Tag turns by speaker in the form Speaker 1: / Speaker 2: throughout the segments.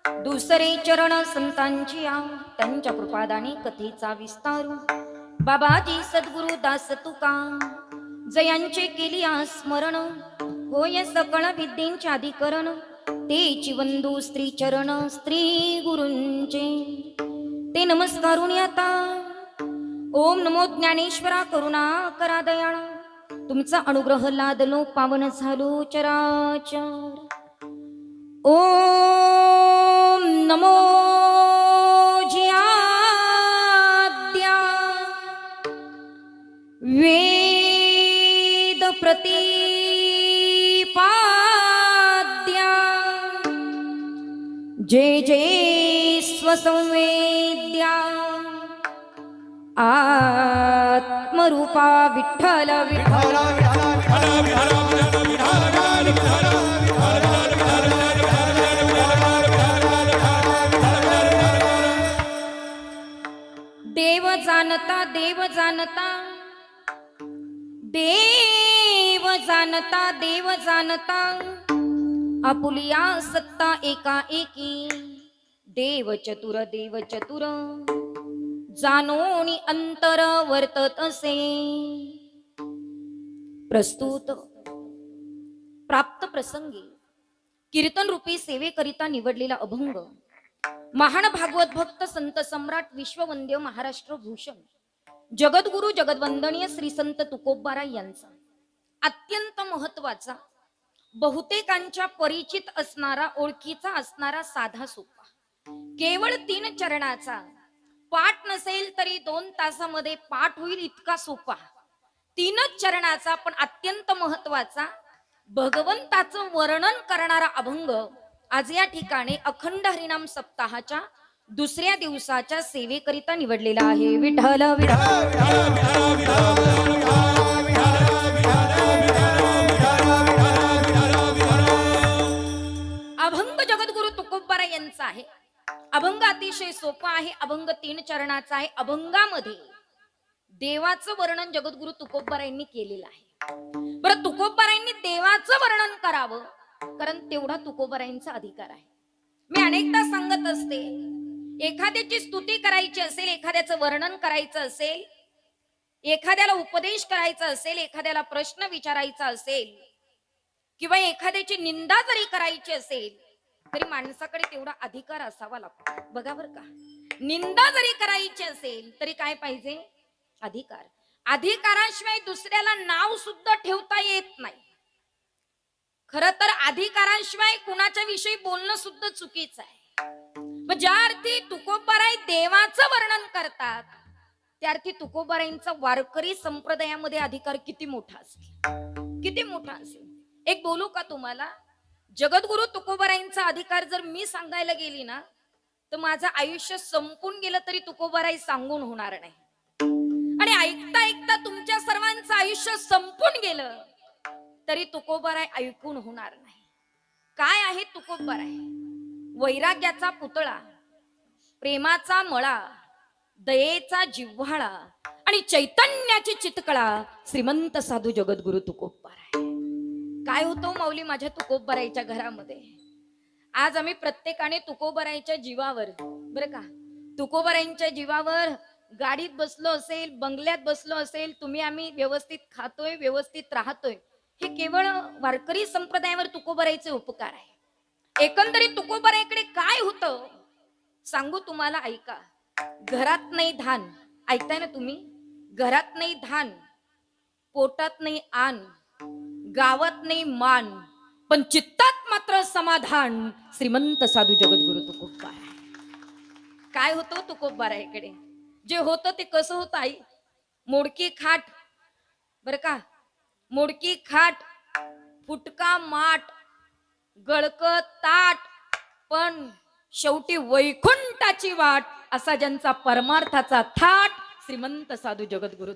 Speaker 1: दुसरे चरण संतांची त्यांच्या कृपादानी कथेचा विस्तारू बाबाजी सद्गुरु दास तुका जयांचे केली स्मरण होय सकळ विद्येचे अधिकरण तेची वंदू स्त्री चरण स्त्री गुरूंचे ते नमस्कारून आता ओम नमो ज्ञानेश्वरा करुणा करा दयाळ तुमचा अनुग्रह लादलो पावन झालो चराचर ओम नमो जियाद्या वेद प्रतिपाद्या जय जय स्वसंवेद्या आत्मरूपा विठ्ठल विठ्ठल देव जाणता देव जाणता देव जाणता देव जाणता आपुलिया सत्ता एका एकी देव चतुर जाणोनी अंतर वर्तत असे प्रस्तुत प्राप्त प्रसंगी कीर्तन रूपी सेवेकरिता निवडलेला अभंग महान भागवत भक्त संत सम्राट विश्ववंद्य महाराष्ट्र भूषण जगद्गुरु जगद्वंदनीय श्री संत तुकोबारा यांचा अत्यंत महत्वाचा बहुतेकांच्या परिचित असणारा ओळखीचा असणारा साधा सोपा केवळ 3 चरणाचा पाठ नसेल तरी 2 तासामध्ये पाठ होईल इतका सोपा 3च चरणाचा पण अत्यंत महत्वाचा भगवंताचं वर्णन करणारा अभंग आज या ठिकाणी अखंड हरिनाम सप्ताहाच्या दुसऱ्या दिवसाच्या सेवेकरिता निवडलेला आहे विठ्ठल अभंग जगद्गुरु तुकोबारा यांचा आहे अभंग अतिशय सोपा आहे अभंग 3 चरणाचा आहे अभंगामध्ये देवाचं वर्णन जगद्गुरु तुकोबारा यांनी केलेलं आहे बरं तुकोबारा यांनी देवाचं वर्णन करावं कारण तेवढा तुकोबारायांचा अधिकार आहे मी अनेकदा सांगत असते एखाद्याची स्तुती करायची असेल एखाद्याचं वर्णन करायचं असेल एखाद्याला उपदेश करायचा असेल एखाद्याला प्रश्न विचारायचा असेल किंवा एखाद्याची निंदा जरी करायची असेल तरी माणसाकडे तेवढा अधिकार असावा लागतो बघा बरं का निंदा जरी करायची असेल तरी काय पाहिजे अधिकार अधिकाराशिवाय दुसऱ्याला नाव सुद्धा ठेवता येत नाही खरं तर अधिकाराशिवाय कुणाच्या विषयी बोलणं सुद्धा चुकीचं आहे ज्या अर्थी तुकोबाराय देवाचं वर्णन करतात त्या अर्थी तुकोबारायांचा वारकरी संप्रदायामध्ये अधिकार किती मोठा असेल एक बोलू का तुम्हाला जगद्गुरु तुकोबारायांचा अधिकार जर मी सांगायला गेली ना तर माझं आयुष्य संपून गेलं तरी तुकोबाराय सांगून होणार नाही आणि ऐकता ऐकता तुमच्या सर्वांचं आयुष्य संपून गेलं तरी तुकोबाराय ऐकून होणार नाही काय आहे तुकोबाराय वैराग्याचा पुतळा प्रेमाचा मळा दयेचा जिव्हाळा आणि चैतन्याची चितकळा श्रीमंत साधू जगद्गुरु तुकोबाराय काय होतो माऊली माझ्या तुकोबारायच्या घरामध्ये आज आम्ही प्रत्येकाने तुकोबारायच्या जीवावर बरं का तुकोबारायांच्या जीवावर गाडीत बसलो असेल बंगल्यात बसलो असेल तुम्ही आम्ही व्यवस्थित खातोय व्यवस्थित राहतोय हे केवळ वारकरी संप्रदायावर तुकोबारायचे उपकार आहे एकंदरीत तुकोबारायकडे काय होतं सांगू तुम्हाला ऐका घरात नाही धान ऐकताय ना तुम्ही घरात नाही धान पोटात नाही आन गावात नाही मान पण चित्तात मात्र समाधान श्रीमंत साधू जगद्गुरु तुकोबाराय काय होतं तुकोबारायकडे जे होतं ते कसं होतं आई मोडकी खाट बरं का मोडकी खाट फुटका माठ गळक ताट पण शेवटी वैकुंठाची वाट असा ज्यांचा परमार्थाचा थाट श्रीमंत साधू जगद्गुरु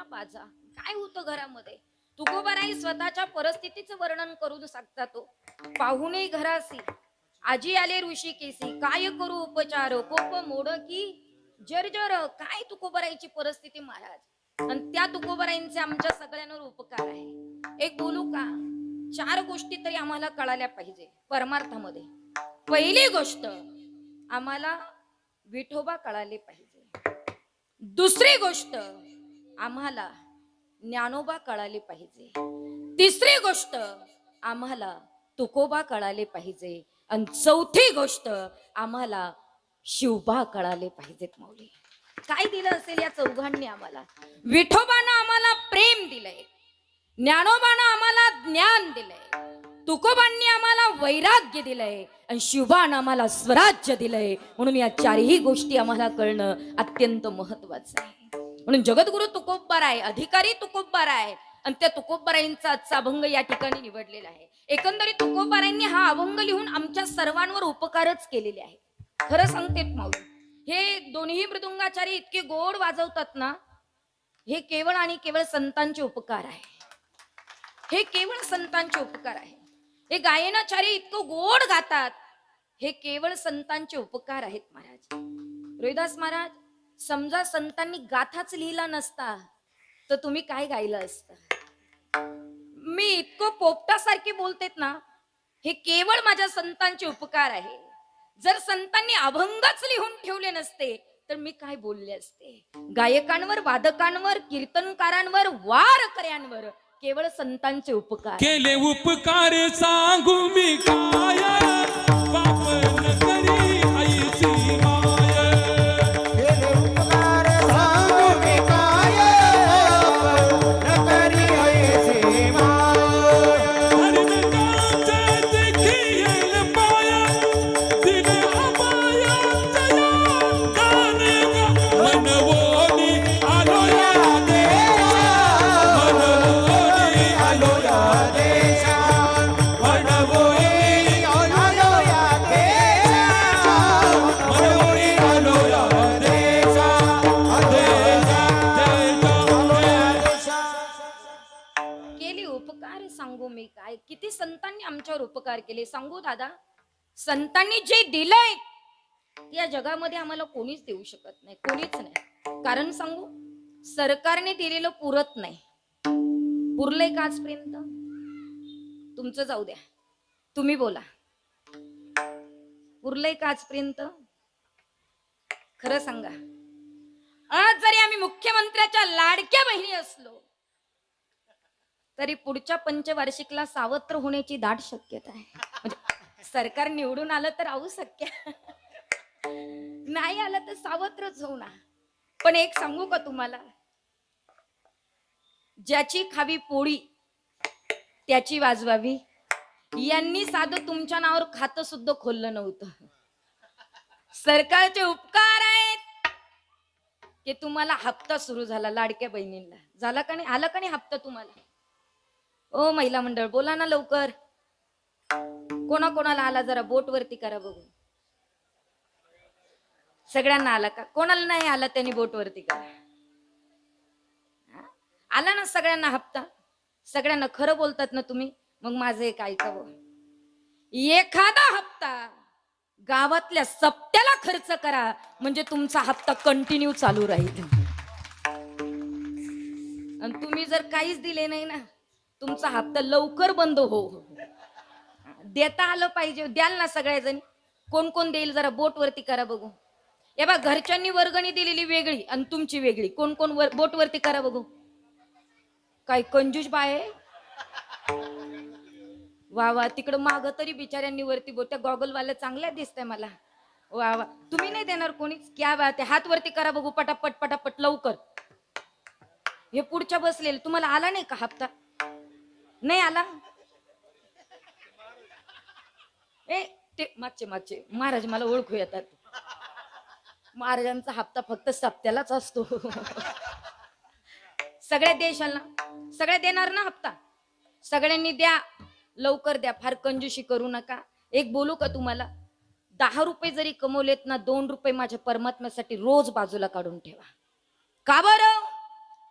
Speaker 1: या बाजा. काय होतं घरामध्ये? तुकोबाराई स्वतःच्या परिस्थितीचं वर्णन करून सांगता तो. पाहुणे घरासी आजी आले ऋषी केसी, काय करू उपचार कोप मोड की जर्जर. काय तुकोबाराईची परिस्थिती महाराज. आणि त्या तुकोबाराईंचे आमच्या सगळ्यांवर उपकार आहे. एक बोलू का? 4 गोष्टी तरी आम्हाला कळाल्या पाहिजे परमार्थामध्ये. पहिली गोष्ट, आम्हाला विठोबा कळाले पाहिजे. दुसरी गोष्ट, आम्हाला ज्ञानोबा कळाले पाहिजे. तिसरी गोष्ट, आम्हाला तुकोबा कळाले पाहिजे. आणि चौथी गोष्ट, आम्हाला शिवबा कळाले पाहिजेत. माऊली काय दिलं असेल या चौघांनी आम्हाला? विठोबानं आम्हाला प्रेम दिलंय, ज्ञानोबानं आम्हाला ज्ञान दिलंय, तुकोबांनी आम्हाला वैराग्य दिलंय आणि शिवबानं आम्हाला स्वराज्य दिलंय. म्हणून या 4ही गोष्टी आम्हाला कळणं अत्यंत महत्वाचं आहे. म्हणून जगद्गुरु तुकोबाराय, अधिकारी तुकोबाराय आणि त्या तुकोबारायांचा आजचा अभंग या ठिकाणी निवडलेला आहे. एकंदरीत तुकोबारायांनी हा अभंग लिहून आमच्या सर्वांवर उपकारच केलेले आहे. खरं सांगते माऊली, हे दोन्ही मृदुंगाचारी इतके गोड वाजवतात ना, हे केवळ आणि केवळ संतांचे उपकार आहे. हे केवळ संतांचे उपकार आहे. हे गायनाचारी इतकं गोड गातात, हे केवळ संतांचे उपकार आहेत महाराज. रोहिदास महाराज, समजा संतांनी गाथाच लिहिला नसता तर तुम्ही काय गायलं असतं? मी इतकं पोपटासारखी बोलतेत ना, हे केवळ माझ्या संतांचे उपकार आहे. जर संतांनी अभंगच लिहून ठेवले नसते तर मी काय बोलले असते? गायकांवर, वादकांवर, कीर्तनकारांवर, वारकऱ्यांवर केवळ संतांचे उपकार
Speaker 2: केले. उपकार सांगू मी काय, बाप न करी आईची माय.
Speaker 3: केले उपकार सांगू मी काय, बाप न करी आईची माय.
Speaker 2: हरिनामाचे देखील पाय, दिले अभयाचं दान ग. मनवोनी आलो या
Speaker 3: देशा, मनवोनी आलो या देशा, मनवोनी आलो या देशा, मनवोनी आलो या देशा, आलो या देशा.
Speaker 1: केले उपकार सांगू मी काय. किती संतांनी आमच्यावर उपकार केले सांगू दादा. संतांनी जे दिलंय या जगामध्ये आम्हाला कोणीच देऊ शकत नाही, कोणीच नाही. कारण सांगू, सरकारने दिलेलं पुरत नाही. पुरलंय का आजपर्यंत? तुमचं जाऊ द्या, तुम्ही बोला. पुरलंय का आजपर्यंत? खरं सांगा. आज जरी आम्ही मुख्यमंत्र्याच्या लाडक्या बहिणी असलो तरी पुढच्या पंचवार्षिकला सावत्र होण्याची दाट शक्यता आहे. म्हणजे सरकार निवडून आलं तर राहू शक्य, नाही आलं तर सावत्रच होऊ ना. पण एक सांगू का तुम्हाला, ज्याची खावी पोळी त्याची वाजवावी. यांनी साधं तुमच्या नावावर खातं सुद्धा खोललं नव्हतं. सरकारचे उपकार आहेत की तुम्हाला हप्ता सुरू झाला लाडक्या बहिणींना. झाला का नाही? आला का नाही हप्ता तुम्हाला? ओ महिला मंडळ, बोला ना लवकर. कोणाकोणाला आला जरा बोट वरती करा बघू. सगळ्यांना आला का? कोणाला नाही आला त्यांनी बोट वरती करा. आला ना सगळ्यांना हप्ता? सगळ्यांना खरं बोलतात ना तुम्ही? मग माझं एक ऐकावं. एखादा हप्ता गावातल्या सप्त्याला खर्च करा, म्हणजे तुमचा हप्ता कंटिन्यू चालू राहील. आणि तुम्ही जर काहीच दिले नाही ना, तुमचा हप्ता लवकर बंद हो. देता आलं पाहिजे. द्याल ना सगळ्याजणी? कोण कोण देईल जरा बोट वरती करा बघू. हे बघ, घरच्यांनी वर्गणी दिलेली वेगळी आणि तुमची वेगळी. कोण कोण बोट वरती करा बघू. काय कंजूस बाय आहे? वा वा, तिकडं माग तरी बिचाऱ्यांनी वरती बोट. त्या गॉगलवाल्या चांगल्या दिसतंय मला. वा वा, तुम्ही नाही देणार कोणीच? क्या बात आहे. हात वरती करा बघू पटापट पटापट लवकर. हे पुढच्या बसलेले, तुम्हाला आला नाही का हप्ता? नाही आला? ए ते मागचे मागचे महाराज मला ओळखू येतात. महाराजांचा हप्ता फक्त सप्त्यालाच असतो. सगळ्या देशाला, सगळ्या देणार ना हप्ता? सगळ्यांनी द्या, लवकर द्या, फार कंजूशी करू नका. एक बोलू का तुम्हाला, 10 रुपये जरी कमवलेत ना, 2 रुपये माझ्या परमात्म्यासाठी रोज बाजूला काढून ठेवा. का बरं?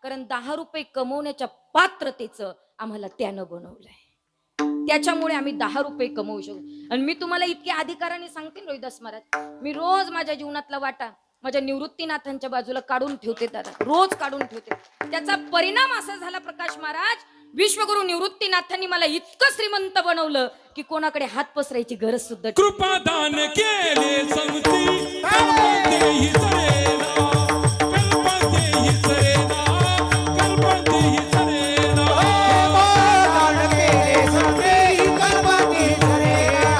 Speaker 1: कारण 10 रुपये कमवण्याच्या पात्रतेचं आम्हाला त्यानं बनवलंय. त्याच्यामुळे आम्ही 10 रुपये कमवू शकतो. आणि मी तुम्हाला इतक्या अधिकाराने सांगते रोहिदास महाराज, मी रोज माझ्या जीवनातला वाटा माझ्या निवृत्तीनाथांच्या बाजूला काढून ठेवते दादा, रोज काढून ठेवते. त्याचा परिणाम असा झाला प्रकाश महाराज, विश्वगुरु निवृत्तीनाथांनी मला इतकं श्रीमंत बनवलं की कोणाकडे हात पसरायची गरज सुद्धा
Speaker 2: कृपादान केले संगती कल्पतेही सरेना, कल्पतेही सरेना, कल्पतेही सरेना.
Speaker 3: दान केले संगती कल्पती सरेना,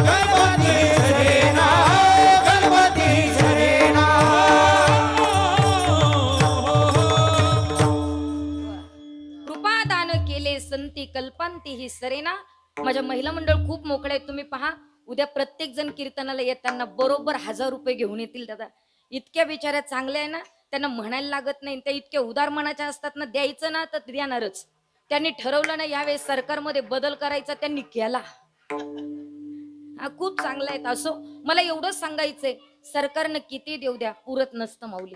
Speaker 3: कल्पती सरेना, कल्पती सरेना.
Speaker 1: कृपादान केले संती कल्पांतीही सरेना. माझ्या महिला मंडळ खूप मोकळे आहेत. तुम्ही पहा, उद्या प्रत्येक जण कीर्तनाला येताना बरोबर 1000 रुपये घेऊन येतील दादा. इतक्या बिचाऱ्या चांगल्या आहे ना, त्यांना म्हणायला लागत नाही. त्या इतक्या उदार मनाच्या असतात ना, द्यायचं ना तर देणारच. त्यांनी ठरवलं ना यावेळेस सरकारमध्ये बदल करायचा, त्यांनी केला. हा खूप चांगला आहे. असो, मला एवढंच सांगायचंय, सरकारनं किती देऊ द्या, पुरत नसतं माऊली.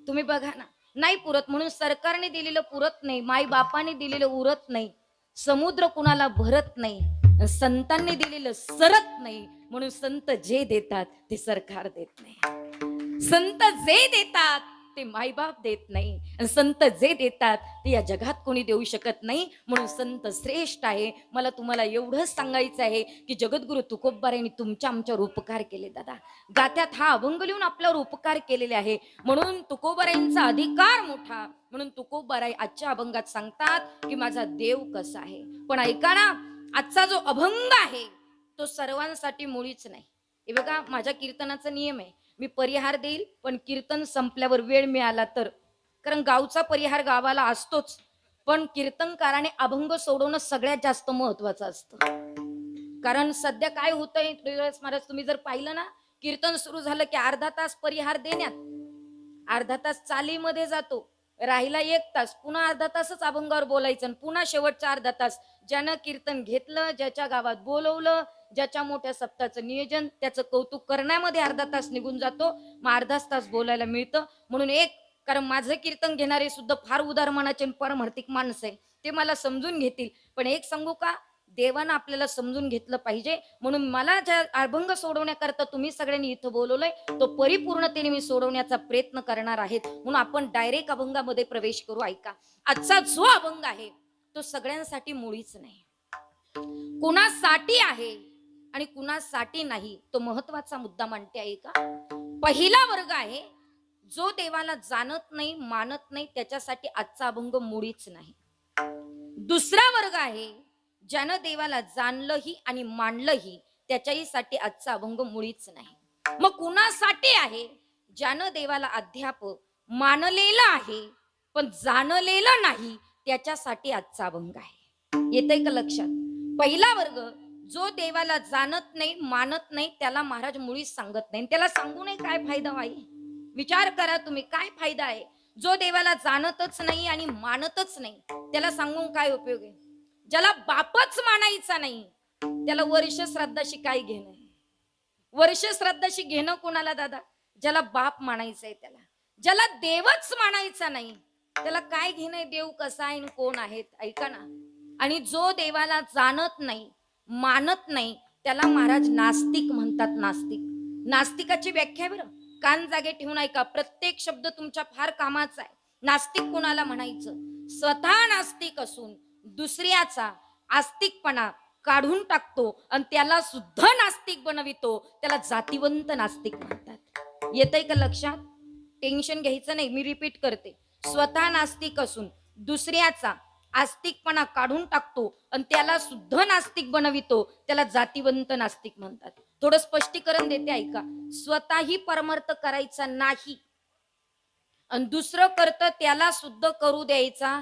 Speaker 1: तुम्ही बघा ना, नाही पुरत म्हणून सरकारने दिलेलं पुरत नाही, माई बापाने दिलेलं उरत नाही, समुद्र कुणाला भरत नाही, संतांनी दिलेलं सरत नाही, म्हणून संत जे देतात ते सरकार देत नाही. संत जे देतात ते माईबाप देत नाही, आणि संत जे देतात ते या जगात कोणी देऊ शकत नाही. म्हणून संत श्रेष्ठ आहे. मला तुम्हाला एवढंच सांगायचं आहे की जगद्गुरु तुकोबारायांनी तुमच्या आमच्यावर उपकार केले दादा. गात्यात हा अभंग लिहून आपल्यावर उपकार केलेले आहे. म्हणून तुकोबारायांचा अधिकार मोठा. म्हणून तुकोबाराय आजच्या अभंगात सांगतात की माझा देव कसा आहे. पण ऐका ना, आजचा जो अभंग आहे तो सर्वांसाठी मुळीच नाही. हे बघा, माझ्या कीर्तनाचा नियम आहे, मी परिहार देईल पण कीर्तन संपल्यावर वेळ मिळाला तर. कारण गावचा परिहार गावाला असतोच, पण कीर्तनकाराने अभंग सोडवणं सगळ्यात जास्त महत्वाचं असतं. कारण सध्या काय होतंय महाराज, तुम्ही जर पाहिलं ना, कीर्तन सुरू झालं की अर्धा तास परिहार देण्यात, अर्धा तास चालीमध्ये जातो, राहिला 1 तास, पुन्हा अर्धा तासच अभंगावर बोलायचं, आणि पुन्हा शेवटचा अर्धा तास ज्यानं कीर्तन घेतलं, ज्याच्या गावात बोलवलं, ज्याच्या मोठ्या सप्ताहाचं नियोजन, त्याचं कौतुक करण्यामध्ये अर्धा तास निघून जातो. मग अर्धाच तास बोलायला मिळतं. म्हणून कारण माझं कीर्तन घेणारे सुद्धा फार उदार मनाचे परमार्थिक माणसं आहे, ते मला समजून घेतील. पण एक सांगू का, देवानं आपल्याला समजून घेतलं पाहिजे. म्हणून मला ज्या अभंग सोडवण्याकरता तुम्ही सगळ्यांनी इथं बोलवलंय तो परिपूर्णतेने मी सोडवण्याचा प्रयत्न करणार आहेत. म्हणून आपण डायरेक्ट अभंगामध्ये प्रवेश करू. ऐका, आजचा जो अभंग आहे तो सगळ्यांसाठी मुळीच नाही, कुणासाठी आहे आणि कुणासाठी नाही, तो महत्वाचा मुद्दा मांडते. आहे का, पहिला वर्ग आहे जो देवाला जाणत नाही, मानत नाही, त्याच्यासाठी आजचा अभंग मुळीच नाही. दुसरा वर्ग आहे ज्यानं देवाला जाणलंही आणि मानलंही, त्याच्याहीसाठी आजचा अभंग मुळीच नाही. मग कुणासाठी आहे, ज्यानं देवाला अद्याप मानलेलं आहे पण जाणलेलं नाही, त्याच्यासाठी आजचा अभंग आहे. येतंय का लक्षात? पहिला वर्ग जो देवाला जाणत नाही, मानत नाही, त्याला महाराज मुळीच सांगत नाही. त्याला सांगू नये काय फायदा वाई? विचार करा तुम्ही, काय फायदा आहे? जो देवाला जाणतच नाही आणि मानतच नाही, त्याला सांगून काय उपयोग आहे? ज्याला बापच मानायचा नाही त्याला वर्ष श्राद्धाशी काय घेणं? वर्ष श्राद्धाशी घेणं कोणाला दादा? ज्याला बाप मानायचा आहे त्याला. ज्याला देवच मानायचा नाही त्याला काय घेणं? देव कसा आहे कोण आहेत? ऐका ना. आणि जो देवाला जाणत नाही, मानत नाही, त्याला महाराज नास्तिक म्हणतात. नास्तिक, नास्तिकाची व्याख्या बरं, कान जागे ठेवून ऐका, प्रत्येक शब्द तुमच्या फार कामाचा आहे. नास्तिक कोणाला म्हणायचं? स्वतः नास्तिक असून दुसऱ्याचा आस्तिकपणा काढून टाकतो आणि त्याला सुद्धा नास्तिक बनवितो, त्याला जातिवंत नास्तिक म्हणतात. येतंय का लक्षात? टेन्शन घ्यायचं नाही, मी रिपीट करते. स्वतः नास्तिक असून दुसऱ्याचा आस्तिकपणा काढून टाकतो आणि त्याला सुद्धा नास्तिक बनवितो, त्याला जातिवंत नास्तिक म्हणतात. थोडं स्पष्टीकरण देते ऐका. स्वतःही परमार्थ करायचा नाही आणि दुसरं करतं त्याला सुद्धा करू द्यायचा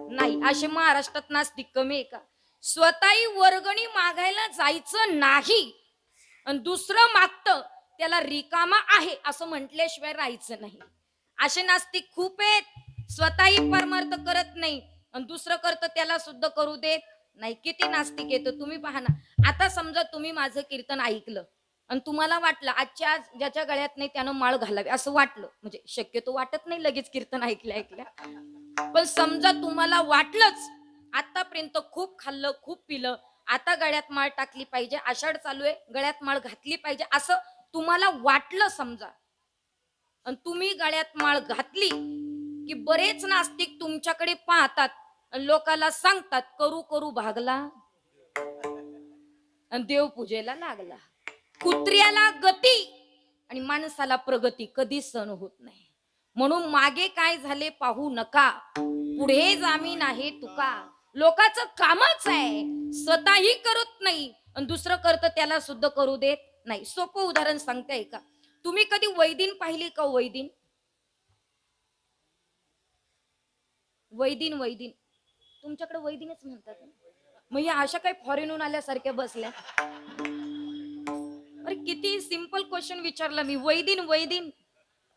Speaker 1: नाही, असे महाराष्ट्रात नास्तिक कमी आहे का? स्वतःही वर्गणी मागायला जायचं नाही आणि दुसरं मागतं त्याला रिकामा आहे असं म्हटल्याशिवाय राहायचं नाही, असे नास्तिक खूप आहेत. स्वतःही परमार्थ करत नाही आणि दुसरं करतं त्याला सुद्धा करू देत नाही. किती नास्तिक येतं तुम्ही पहा ना. आता समजा तुम्ही माझं कीर्तन ऐकलं आणि तुम्हाला वाटलं आजच्या आज ज्याच्या गळ्यात नाही त्यानं माळ घालावी असं वाटलं, म्हणजे शक्यतो वाटत नाही लगेच कीर्तन ऐकल्या पण समजा तुम्हाला वाटलंच आतापर्यंत खूप खाल्लं खूप पिलं, आता गळ्यात माळ टाकली पाहिजे, आषाढ चालू आहे गळ्यात माळ घातली पाहिजे असं तुम्हाला वाटलं समजा, आणि तुम्ही गळ्यात माळ घातली की बरेच नास्तिक तुमच्याकडे पाहतात आणि लोकाला सांगतात करू करू भागला आणि देवपूजेला लागला. कुत्र्याला गती आणि माणसाला प्रगती कधी सण होत नाही. म्हणून मागे काय झाले पाहू नका, पुढे जामीन आहे तुका. लोकांचं कामच आहे स्वतःही करत नाही आणि दुसरं करतं त्याला सुद्धा करू देत नाही. सोपं उदाहरण सांगते का, तुम्ही कधी वैदिन पाहिली का? वैदिन वैदिन वैदिन तुमच्याकडे वैदिनच म्हणतात ना? मग या अशा काही फॉरेनहून आल्यासारख्या बसल्या. अरे किती सिंपल क्वेश्चन विचारला मी. वैदिन वैदिन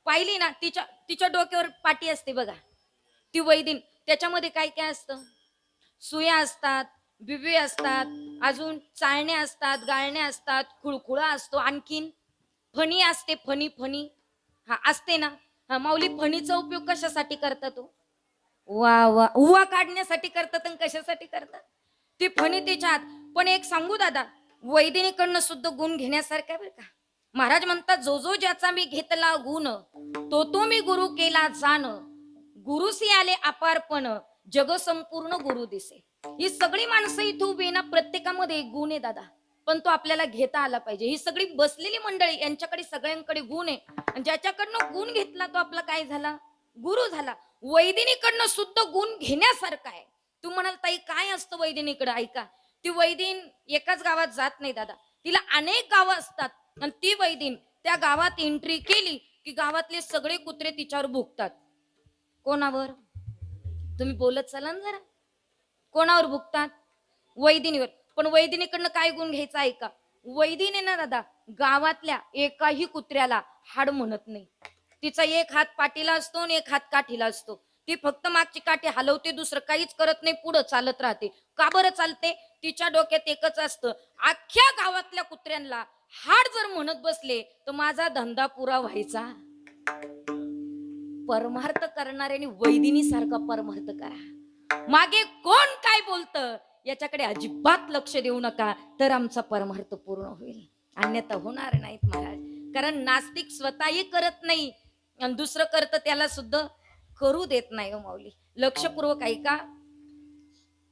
Speaker 1: पाहिली ना, तिच्या तिच्या डोक्यावर पाटी असते बघा, ती वैदिन. त्याच्यामध्ये काय काय असतं? सुया असतात, बिबी असतात, अजून चाळण्या असतात, गाळण्या असतात, खुळखुळा असतो, आणखीन फणी असते. फणी फणी हा असते ना. हा माऊली, फणीचा उपयोग कशासाठी करतात? तो वा वा उवा काढण्यासाठी करतात. आणि कशासाठी करतात ती फणी तिच्यात? पण एक सांगू दादा, वैदिनीकडनं सुद्धा गुण घेण्यासारखा बरं का. महाराज म्हणतात, जो जो ज्याचा मी घेतला गुण, तो तो मी गुरु केला जाण. गुरुसी आले अपारपण, जग संपूर्ण गुरु दिसे. ही सगळी माणसं इथं उभी ना, प्रत्येकामध्ये एक गुण आहे दादा, पण तो आपल्याला घेता आला पाहिजे. ही सगळी बसलेली मंडळी यांच्याकडे सगळ्यांकडे गुण आहे, आणि ज्याच्याकडनं गुण घेतला तो आपला काय झाला? गुरु झाला. वैदिनीकडनं सुद्धा गुण घेण्यासारखा आहे. तू म्हणाल ताई काय असतं वैदिनीकडे? ऐका, ती वैदिन एकाच गावात जात नाही दादा, तिला अनेक गावं असतात. आणि ती वैदिन त्या गावात एंट्री केली की गावातले सगळे कुत्रे तिच्यावर भुकतात. कोणावर? तुम्ही बोलत चला ना जरा. कोणावर भुकतात? वैदिनीवर. पण वैदिनीकडनं काय गुण घ्यायचा ऐका. वैदिनी ना दादा गावातल्या एकाही कुत्र्याला हाड म्हणत नाही. तिचा एक हात पाठीला असतो आणि एक हात काठीला असतो. ती फक्त मागची काठी हलवते, दुसरं काहीच करत नाही, पुढे चालत राहते. का बरं चालते? तिच्या डोक्यात एकच असतं, अख्ख्या गावातल्या कुत्र्यांना हाड जर म्हणत बसले तर माझा धंदा पुरा व्हायचा. परमार्थ करणाऱ्याने वैदिनी सारखा परमार्थ करा. मागे कोण काय बोलतं याच्याकडे अजिबात लक्ष देऊ नका, तर आमचा परमार्थ पूर्ण होईल. अन्यथा होणार नाहीत महाराज. कारण नास्तिक स्वतःही करत नाही आणि दुसरं करतं त्याला सुद्धा करू देत नाही. हो माऊली, लक्षपूर्वक ऐका.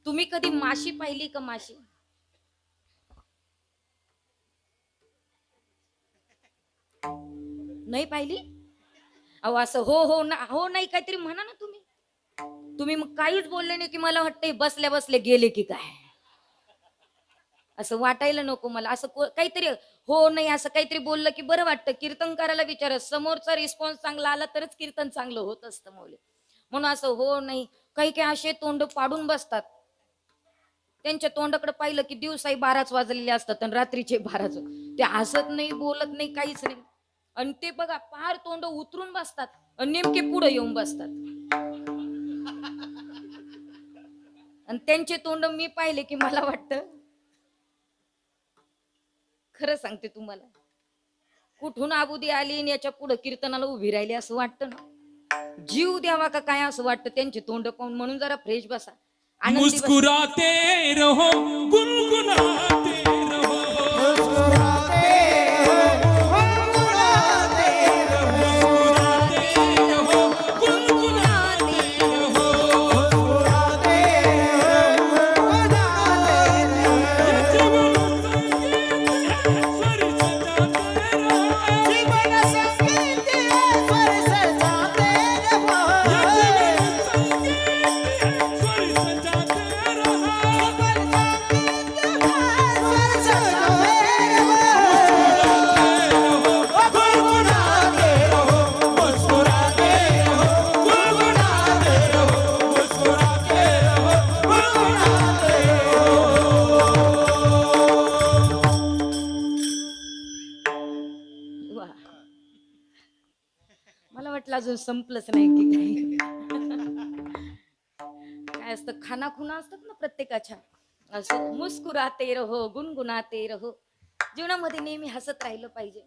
Speaker 1: तुम्ही कधी माशी पाहिली का? माशी नाही पाहिली? अहो असं हो हो ना हो नाही काहीतरी म्हणा ना तुम्ही. तुम्ही मग काहीच बोलले नाही की मला वाटतंय बसल्या बसल्या गेले की काय, असं वाटायला नको मला. असं काहीतरी हो नाही असं काहीतरी बोललं की बरं वाटतं. कीर्तनकाराला विचार, समोरचा रिस्पॉन्स चांगला आला तरच कीर्तन चांगलं होत असतं मौली. म्हणून असं हो नाही. काही काही असे तोंड पाडून बसतात, त्यांच्या तोंडाकडे पाहिलं की दिवसाही 12च वाजलेले असतात आणि रात्रीचे 12च. ते हसत नाही, बोलत नाही, काहीच नाही. आणि ते बघा पार तोंड उतरून बसतात आणि नेमके पुढे येऊन बसतात. आणि त्यांचे तोंड मी पाहिले की मला वाटतं, खरं सांगते तुम्हाला, कुठून आबुदी आली आणि याच्या पुढे कीर्तनाला उभी राहिली असं वाटतं ना. जीव द्यावा का काय असं वाटतं त्यांचे तोंड पाहून. म्हणून जरा फ्रेश बसा, आनंदी बसा.
Speaker 2: मुस्कुराते रहो, गुनगुनाते रहो.
Speaker 3: मुस्कुराते हो, गुनगुनाते रहो.
Speaker 2: मुस्कुराते रहो, गुनगुनाते रहो.
Speaker 3: मुस्कुराते हो, गुनगुनाते रहो.
Speaker 2: जीवन संगीत है, स्वर सजाते रहो.
Speaker 3: जीवन संगीत है, स्वर सजाते रहो.
Speaker 2: जीवन संगीत है, स्वर सजाते रहो.
Speaker 3: मुस्कुराते रहो, गुनगुनाते रहो. मुस्कुराते रहो, गुनगुनाते
Speaker 1: वा. मला वाटलं अजून संपलंच नाही की काही. काय असतं, खाना खुना असतात ना प्रत्येकाच्या. असं मुस्कुराते रहो, गुणगुणाते रहो. जीवनामध्ये नेहमी हसत राहिलं पाहिजे.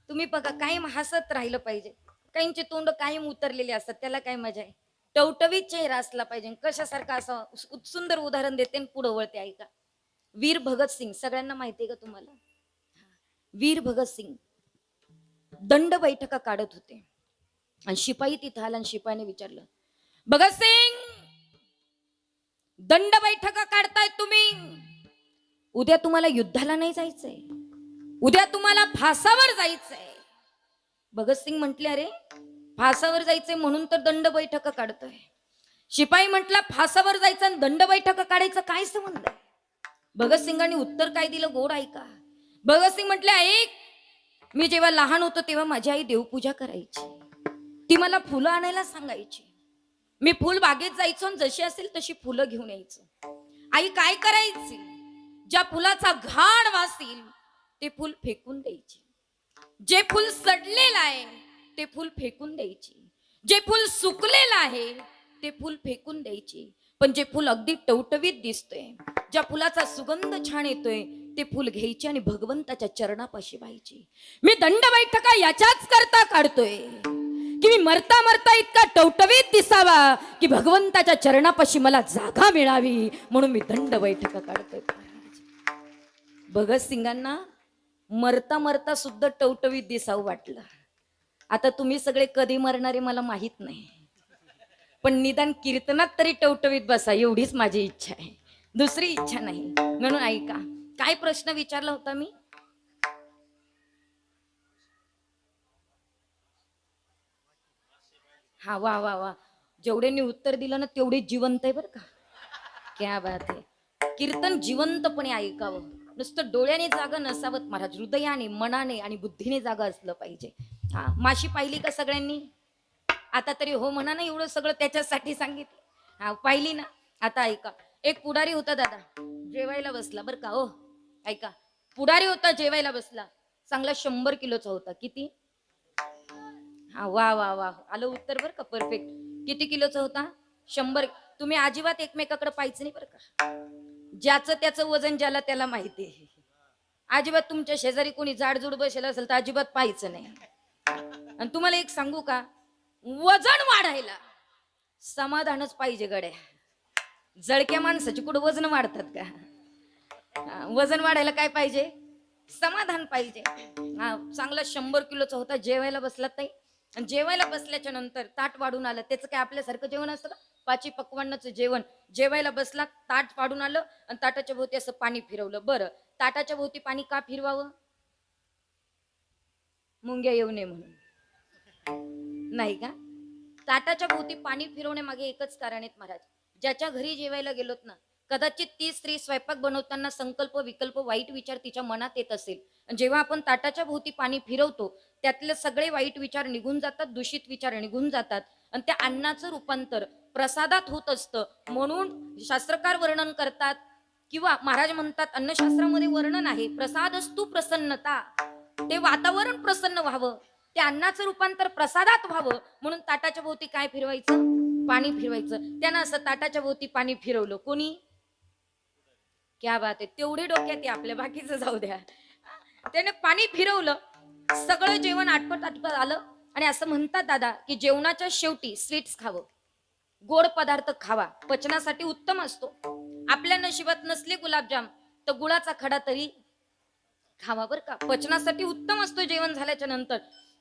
Speaker 1: तुम्ही बघा कायम हसत राहिलं पाहिजे. काहींचे तोंड कायम उतरलेले असतात, त्याला काय मजा आहे. टवटवीत चेहरा असला पाहिजे. कशासारखा असं सुंदर उदाहरण देते आणि पुढे वळते ऐका. वीर भगतसिंग सगळ्यांना माहिती आहे का तुम्हाला? वीर भगतसिंग दंड बैठका काढत होते आणि शिपाई तिथं आला आणि शिपाईने विचारलं, भगतसिंग दंड बैठका काढताय तुम्ही, उद्या तुम्हाला युद्धाला नाही जायचंय, उद्या तुम्हाला फासावर जायचंय. भगतसिंग म्हटले, अरे फासावर जायचंय म्हणून तर दंड बैठका काढतोय. शिपाई म्हटला, फासावर जायचं आणि दंड बैठका काढायचं काय संबंध आहे? भगतसिंगांनी उत्तर काय दिलं गोड ऐका. भगतसिंग म्हटले, ऐक, मी जेव्हा लहान होतो तेव्हा माझी आई देवपूजा करायची. ती मला फुलं आणायला सांगायची. मी फुल बागेत जायचो आणि जशी असेल तशी फुलं घेऊन यायचो. आई काय करायची, ज्या फुलाचा घाण वास येईल ते फुल फेकून द्यायची. जे फुल सडलेलं आहे ते फुल फेकून द्यायची. जे फुल सुकलेलं आहे ते फुल फेकून द्यायची. पण जे फुल अगदी टवटवीत दिसतोय, ज्या फुलाचा सुगंध छान येतोय ते फुल घ्यायचे आणि भगवंताच्या चरणापाशी व्हायची. मी दंड बैठका याच्याच करता काढतोय की मी मरता मरता इतका टवटवीत दिसावा की भगवंताच्या चरणापाशी मला जागा मिळावी, म्हणून मी दंड बैठका काढतोय. भगतसिंगांना मरता मरता सुद्धा टवटवीत दिसावं वाटलं. आता तुम्ही सगळे कधी मरणारे मला माहित नाही, पण निदान कीर्तनात तरी टवटवीत बसा एवढीच माझी इच्छा आहे, दुसरी इच्छा नाही. म्हणून ऐका, काय प्रश्न विचारला होता मी? हा वा वा वा, जेवढ्यांनी उत्तर दिलं ना तेवढे जिवंत आहे बरं का. क्या बात आहे. कीर्तन जिवंतपणे ऐकावं, नुसतं डोळ्याने जागा नसावत महाराज, हृदयाने मनाने आणि बुद्धीने जागा असलं पाहिजे. हा, माशी पाहिली का सगळ्यांनी? आता तरी हो म्हणा ना, एवढं सगळं त्याच्यासाठी सांगितलं. हा पाहिली ना. आता ऐका, एक पुढारी होता दादा, जेवायला बसला बरं का. हो ऐका, पुढारी होता जेवायला बसला, चांगला 100 किलोचा होता. किती? हा वा वा वा, आलं उत्तर बरं का, परफेक्ट. किती किलोचा होता? 100. तुम्ही अजिबात एकमेकाकडे पाहायचं नाही बरं का. ज्याचं त्याचं वजन ज्याला त्याला माहिती आहे. अजिबात तुमच्या शेजारी कोणी जाडजूड बसेल असेल तर अजिबात पाहायचं नाही. आणि तुम्हाला एक सांगू का, वजन वाढायला समाधानच पाहिजे गड्या. जळक्या माणसाची कुठं वजन वाढतात का? वजन वाढायला काय पाहिजे? समाधान पाहिजे. हा, चांगला 100 किलोचा होता, जेवायला बसला ताई. आणि जेवायला बसल्याच्या नंतर ताट वाढून आलं. त्याचं काय आपल्यासारखं जेवण असतं का? 5 पक्वान्नाचं जेवण. जेवायला बसला, ताट वाढून आलं आणि ताटाच्या भोवती असं पाणी फिरवलं. बरं, ताटाच्या भोवती पाणी का फिरवावं? मुंग्या येऊ नये म्हणून, नाही का? ताटाच्या भोवती पाणी फिरवण्यामागे एकच कारण आहेत महाराज. ज्याच्या घरी जेवायला गेलोत ना, कदाचित ती स्त्री स्वयंपाक बनवताना संकल्प विकल्प वाईट विचार तिच्या मनात येत असेल. जेव्हा आपण ताटाच्या भोवती पाणी फिरवतो त्यातले सगळे वाईट विचार निघून जातात, दूषित विचार निघून जातात आणि त्या अन्नाचं रूपांतर प्रसादात होत असतं. म्हणून शास्त्रकार वर्णन करतात किंवा महाराज म्हणतात, अन्नशास्त्रामध्ये वर्णन आहे, प्रसादस्तु प्रसन्नता. ते वातावरण प्रसन्न व्हावं, त्या अन्नाचं रूपांतर प्रसादात व्हावं म्हणून ताटाच्या भोवती काय फिरवायचं? पाणी फिरवायचं. त्यानं असं ताटाच्या भोवती पाणी फिरवलं. कोणी? क्या बात आहे. तेवढे डोक्यात आहे आपल्या, बाकीचं जाऊ द्या. त्याने पाणी फिरवलं, सगळं जेवण आटपट आटपट आलं. आणि असं म्हणतात दादा की जेवणाच्या शेवटी स्वीट्स खावं, गोड पदार्थ खावा, पचनासाठी उत्तम असतो. आपल्या नशिबात नसले गुलाबजाम तर गुळाचा खडा तरी खावा बरं का, पचनासाठी उत्तम असतो जेवण झाल्याच्या नंतर.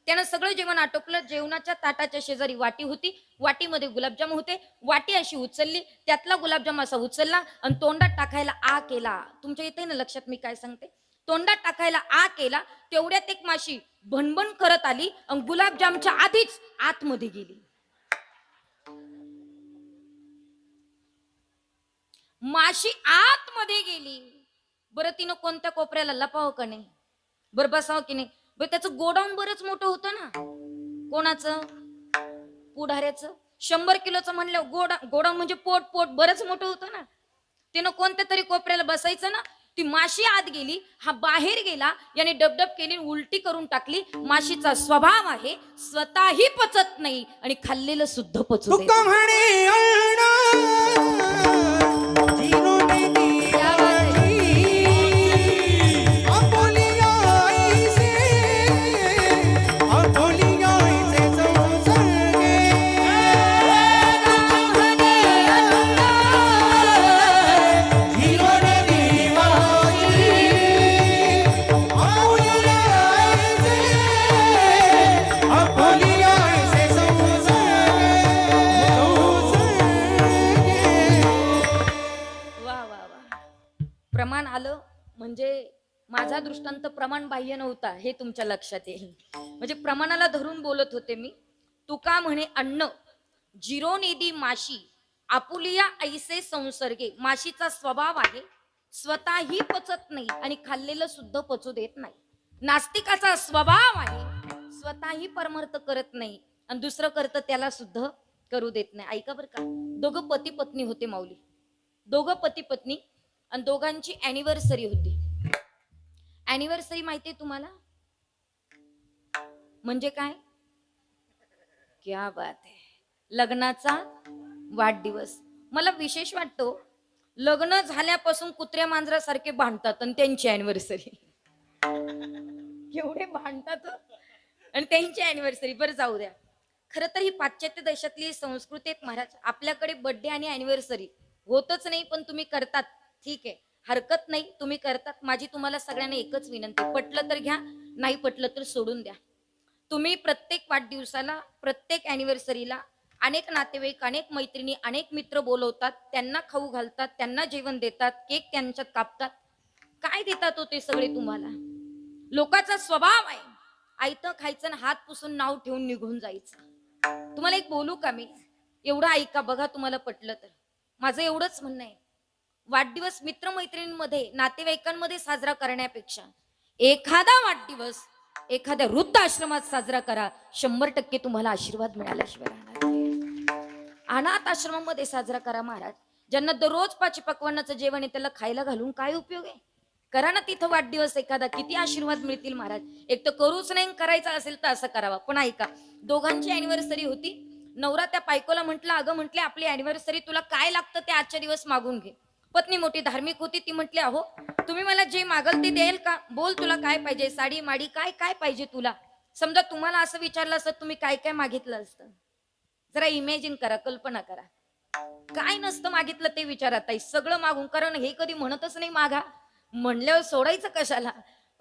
Speaker 1: त्यानं सगळं जेवण आटोपलं. जेवणाच्या ताटाच्या शेजारी वाटी होती, वाटीमध्ये गुलाबजाम होते. वाटी अशी उचलली, त्यातला गुलाबजाम असा उचलला आणि तोंडात टाकायला आ केला. तुमच्या इथे ना लक्षात मी काय सांगते, तोंडात टाकायला आ केला, तेवढ्यात एक माशी भणभण करत आली आणि गुलाबजामच्या आधीच आतमध्ये गेली. माशी आतमध्ये गेली. बरं, तिनं कोणत्या कोपऱ्याला लपावं का नाही? बरं बसावं की नाही? बरं, त्याचं गोडाऊन बरंच मोठं होतं ना. कोणाचं? पुढाऱ्याचं. 100 किलोचं म्हणलं गोडाऊन म्हणजे पोट पोट बरंच मोठं होतं ना. तिनं कोणत्या तरी कोपऱ्याला बसायचं ना. ती माशी आत गेली, हा बाहेर गेला, याने डबडब केली, उलटी करून टाकली. माशीचा स्वभाव आहे स्वतःही पचत नाही आणि खाल्लेलं सुद्धा पचू देत नाही. प्रमाण आलं म्हणजे माझा दृष्टांत प्रमाण बाह्य नव्हता हे तुमच्या लक्षात येईल. म्हणजे प्रमाणाला धरून बोलत होते मी. तुका म्हणे अन्न जिरोनिधी माशी आपुलिया ऐसे संसर्गे. माशीचा स्वभाव आहे स्वतःही पचत नाही आणि खाल्लेलं सुद्धा पचू देत नाही. नास्तिकाचा स्वभाव आहे स्वतःही परमार्थ करत नाही आणि दुसरं करतं त्याला सुद्धा करू देत नाही. ऐका बरं का, दोघं पती पत्नी होते माऊली. दोघं पती पत्नी आणि दोघांची अॅनिव्हर्सरी होती. अॅनिव्हर्सरी माहितीये तुम्हाला म्हणजे काय? क्या बात आहे, लग्नाचा वाढदिवस. मला विशेष वाटतो लग्न झाल्यापासून कुत्र्या मांजरासारखे भांडतात आणि त्यांची अॅनिव्हर्सरी एवढे भांडतात आणि त्यांची अॅनिव्हर्सरी. बरं जाऊ द्या. खरं तर ही पाश्चात्य देशातली संस्कृती आहेत महाराज. आपल्याकडे बर्थडे आणि अॅनिव्हर्सरी होतच नाही पण तुम्ही करतात, ठीक आहे, हरकत नाही, तुम्ही करतात. माझी तुम्हाला सगळ्यांना एकच विनंती, पटलं तर घ्या, नाही पटलं तर सोडून द्या. तुम्ही प्रत्येक वाढदिवसाला प्रत्येक अॅनिव्हर्सरीला अनेक नातेवाईक अनेक मैत्रिणी अनेक मित्र बोलवतात, त्यांना खाऊ घालतात, त्यांना जेवण देतात, केक त्यांच्यात कापतात. काय देतात हो ते सगळे तुम्हाला? लोकांचा स्वभाव आहे आयतं खायचं आणि हात पुसून नाव ठेवून निघून जायचं. तुम्हाला एक बोलू का मी? एवढं ऐका बघा, तुम्हाला पटलं तर. माझं एवढंच म्हणणं आहे, वाढदिवस मित्रमैत्रिणींमध्ये नातेवाईकांमध्ये साजरा करण्यापेक्षा एखादा वाढदिवस एखाद्या वृद्ध आश्रमात साजरा करा. 100% तुम्हाला आशीर्वाद मिळाल्याशिवाय राहणार नाही. अनाथ आश्रमामध्ये साजरा करा महाराज. ज्यांना दररोज 5 पक्वान्नाचं जेवण आहे त्याला खायला घालून काय उपयोग आहे? करा ना तिथं वाढदिवस एखादा, किती आशीर्वाद मिळतील महाराज. एक तर करूच नाही, करायचं असेल तर असं करावा. पण ऐका, दोघांची अॅनिव्हर्सरी होती. नवरा त्या बायकोला म्हटलं, अगं म्हटले आपली अॅनिव्हर्सरी, तुला काय लागतं ते आजच्या दिवस मागून घे. पत्नी मोठी धार्मिक होती, ती म्हटली, अहो तुम्ही मला जे मागल ते देईल का? बोल तुला काय पाहिजे, साडी माडी काय काय पाहिजे तुला? समजा तुम्हाला असं विचारलं असतं तुम्ही काय काय मागितलं असतं? जरा इमॅजिन करा, कल्पना करा. काय नसतं मागितलं ते विचारा ताई, सगळं मागून. कारण हे कधी म्हणतच नाही मागा, म्हणल्यावर सोडायचं कशाला?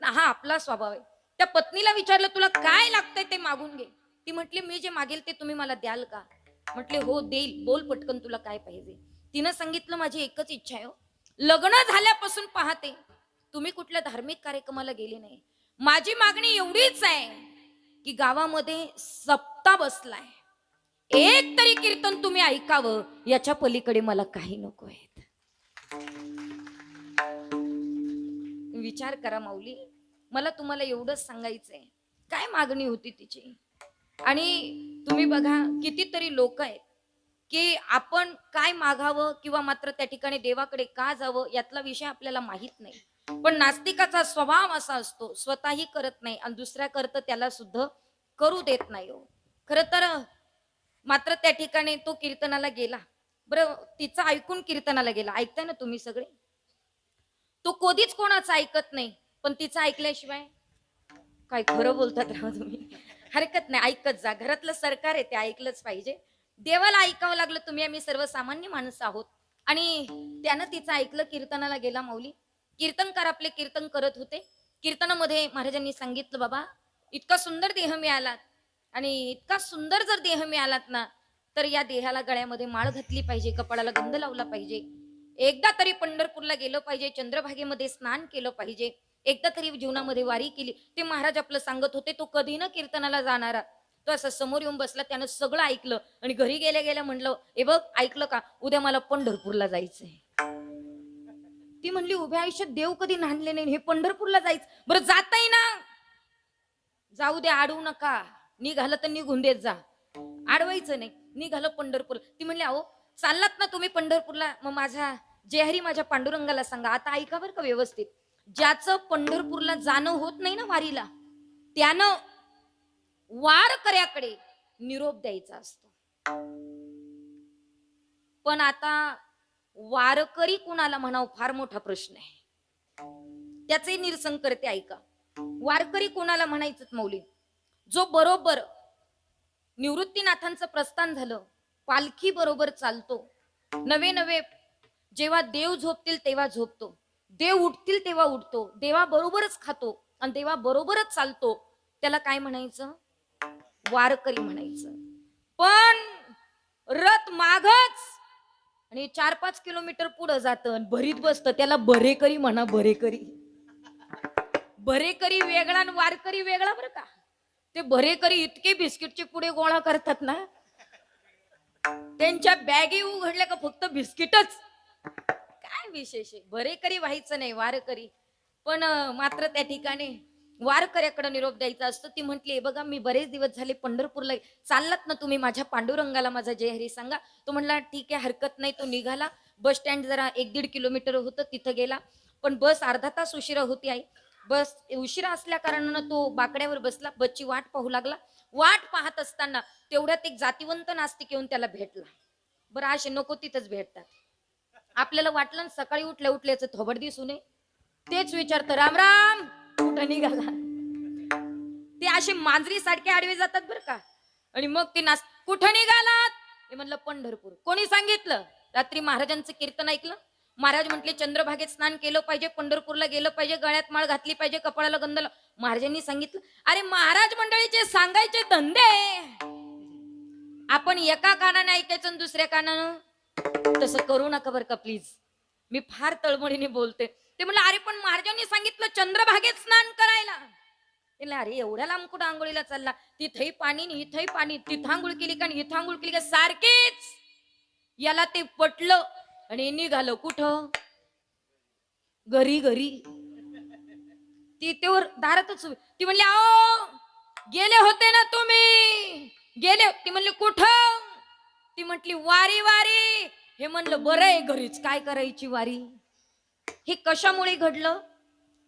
Speaker 1: हा आपला स्वभाव आहे. त्या पत्नीला विचारलं तुला काय लागतंय ते मागून घे. ती म्हटली मी जे मागेल ते तुम्ही मला द्याल का? म्हटले हो देईल, बोल पटकन तुला काय पाहिजे. तिनं सांगितलं माझी एकच इच्छा आहे, लग्न झाल्यापासून पाहते तुम्ही कुठल्या धार्मिक कार्यक्रमाला गेले नाही. माझी मागणी एवढीच आहे की गावामध्ये सप्ताह बसलाय, एक तरी कीर्तन तुम्ही ऐकावं, याच्या पलीकडे मला काही नको आहेत. विचार करा माऊली, मला तुम्हाला एवढंच सांगायचंय काय मागणी होती तिची. आणि तुम्ही बघा कितीतरी लोक आहेत की आपण काय मागावं किंवा मात्र त्या ठिकाणी देवाकडे का जावं यातला विषय आपल्याला माहित नाही. पण नास्तिकाचा स्वभाव असा असतो, स्वतःही करत नाही आणि दुसऱ्या करतं त्याला सुद्धा करू देत नाही हो. खरं तर मात्र त्या ठिकाणी तो कीर्तनाला गेला. बरं, तिचं ऐकून कीर्तनाला गेला. ऐकताय ना तुम्ही सगळे? तो कधीच कोणाचं ऐकत नाही, पण तिचं ऐकल्याशिवाय काय खरं बोलतात राव तुम्ही. हरकत नाही, ऐकत जा. घरातलं सरकार आहे ते ऐकलंच पाहिजे. देवाला ऐकावं लागलं तुम्ही, आम्ही सर्वसामान्य माणसं आहोत. आणि त्यानं तिचं ऐकलं, कीर्तनाला गेला माऊली. कीर्तनकार आपले कीर्तन करत होते. कीर्तनामध्ये महाराजांनी सांगितलं, बाबा इतका सुंदर देह मिळालात आणि इतका सुंदर जर देह मिळालात ना, तर या देहाला गळ्यामध्ये माळ घातली पाहिजे, कपाळाला गंध लावला पाहिजे, एकदा तरी पंढरपूरला गेलं पाहिजे, चंद्रभागेमध्ये स्नान केलं पाहिजे, एकदा तरी जीवनामध्ये वारी केली. ते महाराज आपलं सांगत होते. तो कधी न कीर्तनाला जाणारा तो असं समोर येऊन बसला, त्यानं सगळं ऐकलं आणि घरी गेल्या गेल्या म्हणलं, ए बघ ऐकलं का, उद्या मला पंढरपूरला जायचंय. ती म्हणली उभ्या आयुष्यात देव कधी नांदले नाही, हे पंढरपूरला जायचं. बरं जाताय ना, जाऊ द्या, अडवू नका. निघालं तर निघून देत जा, अडवायचं नाही. निघालं पंढरपूर. ती म्हणली अहो चाललात ना तुम्ही पंढरपूरला, मग माझा जयहरी माझ्या पांडुरंगाला सांगा. आता ऐका बरं का व्यवस्थित, ज्याचं पंढरपूरला जाणं होत नाही ना वारीला, त्यानं वारकऱ्याकडे निरोप द्यायचा असतो. पण आता वारकरी कुणाला म्हणावं फार मोठा प्रश्न आहे. त्याचे निरसन करते, ऐका. वारकरी कोणाला म्हणायचं मौली? जो बरोबर निवृत्तीनाथांचं प्रस्थान झालं, पालखी बरोबर चालतो, नवे नवे जेव्हा देव झोपतील तेव्हा झोपतो, देव उठतील तेव्हा उठतो, देवा बरोबरच खातो आणि देवा बरोबरच चालतो, त्याला काय म्हणायचं? वारकरी म्हणायचं. पण रथ मागच आणि आणि 4-5 किलोमीटर पुढं जातं आणि भरीत बसतं. त्याला बरेकरी म्हणा, बरेकरी. बरेकरी वेगळा आणि वारकरी वेगळा बरं का. ते बरेकरी इतके बिस्किटचे पुढे गोळा करतात ना, त्यांच्या बॅगी उघडल्या का फक्त बिस्किटच. काय विशेष आहे, बरेकरी व्हायचं नाही, वारकरी. पण मात्र त्या ठिकाणी वारकऱ्याकडे निरोप द्यायचा असतो. ती म्हटली, बघा मी बरेच दिवस झाले पंढरपूरला, चाललात ना तुम्ही माझ्या पांडुरंगाला माझा जय हरी सांगा. तो म्हणला ठीक आहे, हरकत नाही. तो निघाला. बस स्टँड जरा 1-1.5 किलोमीटर होतं, तिथं गेला. पण बस अर्धा तास उशिरा होती आई. बस उशिरा असल्या कारणानं तो बाकड्यावर बसला, बसची वाट पाहू लागला. वाट पाहत असताना तेवढ्यात एक जातिवंत नास्तिक येऊन त्याला भेटला. बरं असे नको तिथंच भेटतात. आपल्याला वाटलं ना सकाळी उठल्या उठल्याचं थोबड दिसू नये, तेच विचारतं राम राम कुठं निघाला. ते असे मांजरी सारखे आडवे जातात बरं का. आणि मग ते कुठं निघालात, हे म्हणलं पंढरपूर. कोणी सांगितलं? रात्री महाराजांचं कीर्तन ऐकलं. महाराज म्हटले चंद्रभागेत स्नान केलं पाहिजे, पंढरपूरला गेलं पाहिजे, गळ्यात माळ घातली पाहिजे, कपाळाला गंध महाराजांनी सांगितलं. अरे महाराज मंडळीचे सांगायचे धंदे, आपण एका कानाने ऐकायचं आणि दुसऱ्या कानानं. तसं करू नका बरं का प्लीज. मी फार तळमळीने बोलते. ते म्हणलं अरे पण महाराजांनी सांगितलं चंद्रभागेत स्नान करायला. अरे एवढ्या लांब कुठं आंघोळीला चालला, तिथंही पाणी इथंही पाणी, तिथं आंघोळ केली का इथं आंघोळ केली का सारखीच. याला ते पटलं आणि निघालं कुठं, घरी. घरी ती तेवर दारातच उभी. ती म्हणली आओ गेले होते ना तुम्ही, गेले. ती म्हणली कुठं. ती म्हटली वारी वारी. हे म्हणलं बरं आहे घरीच, काय करायची वारी. हे कशामुळे घडलं?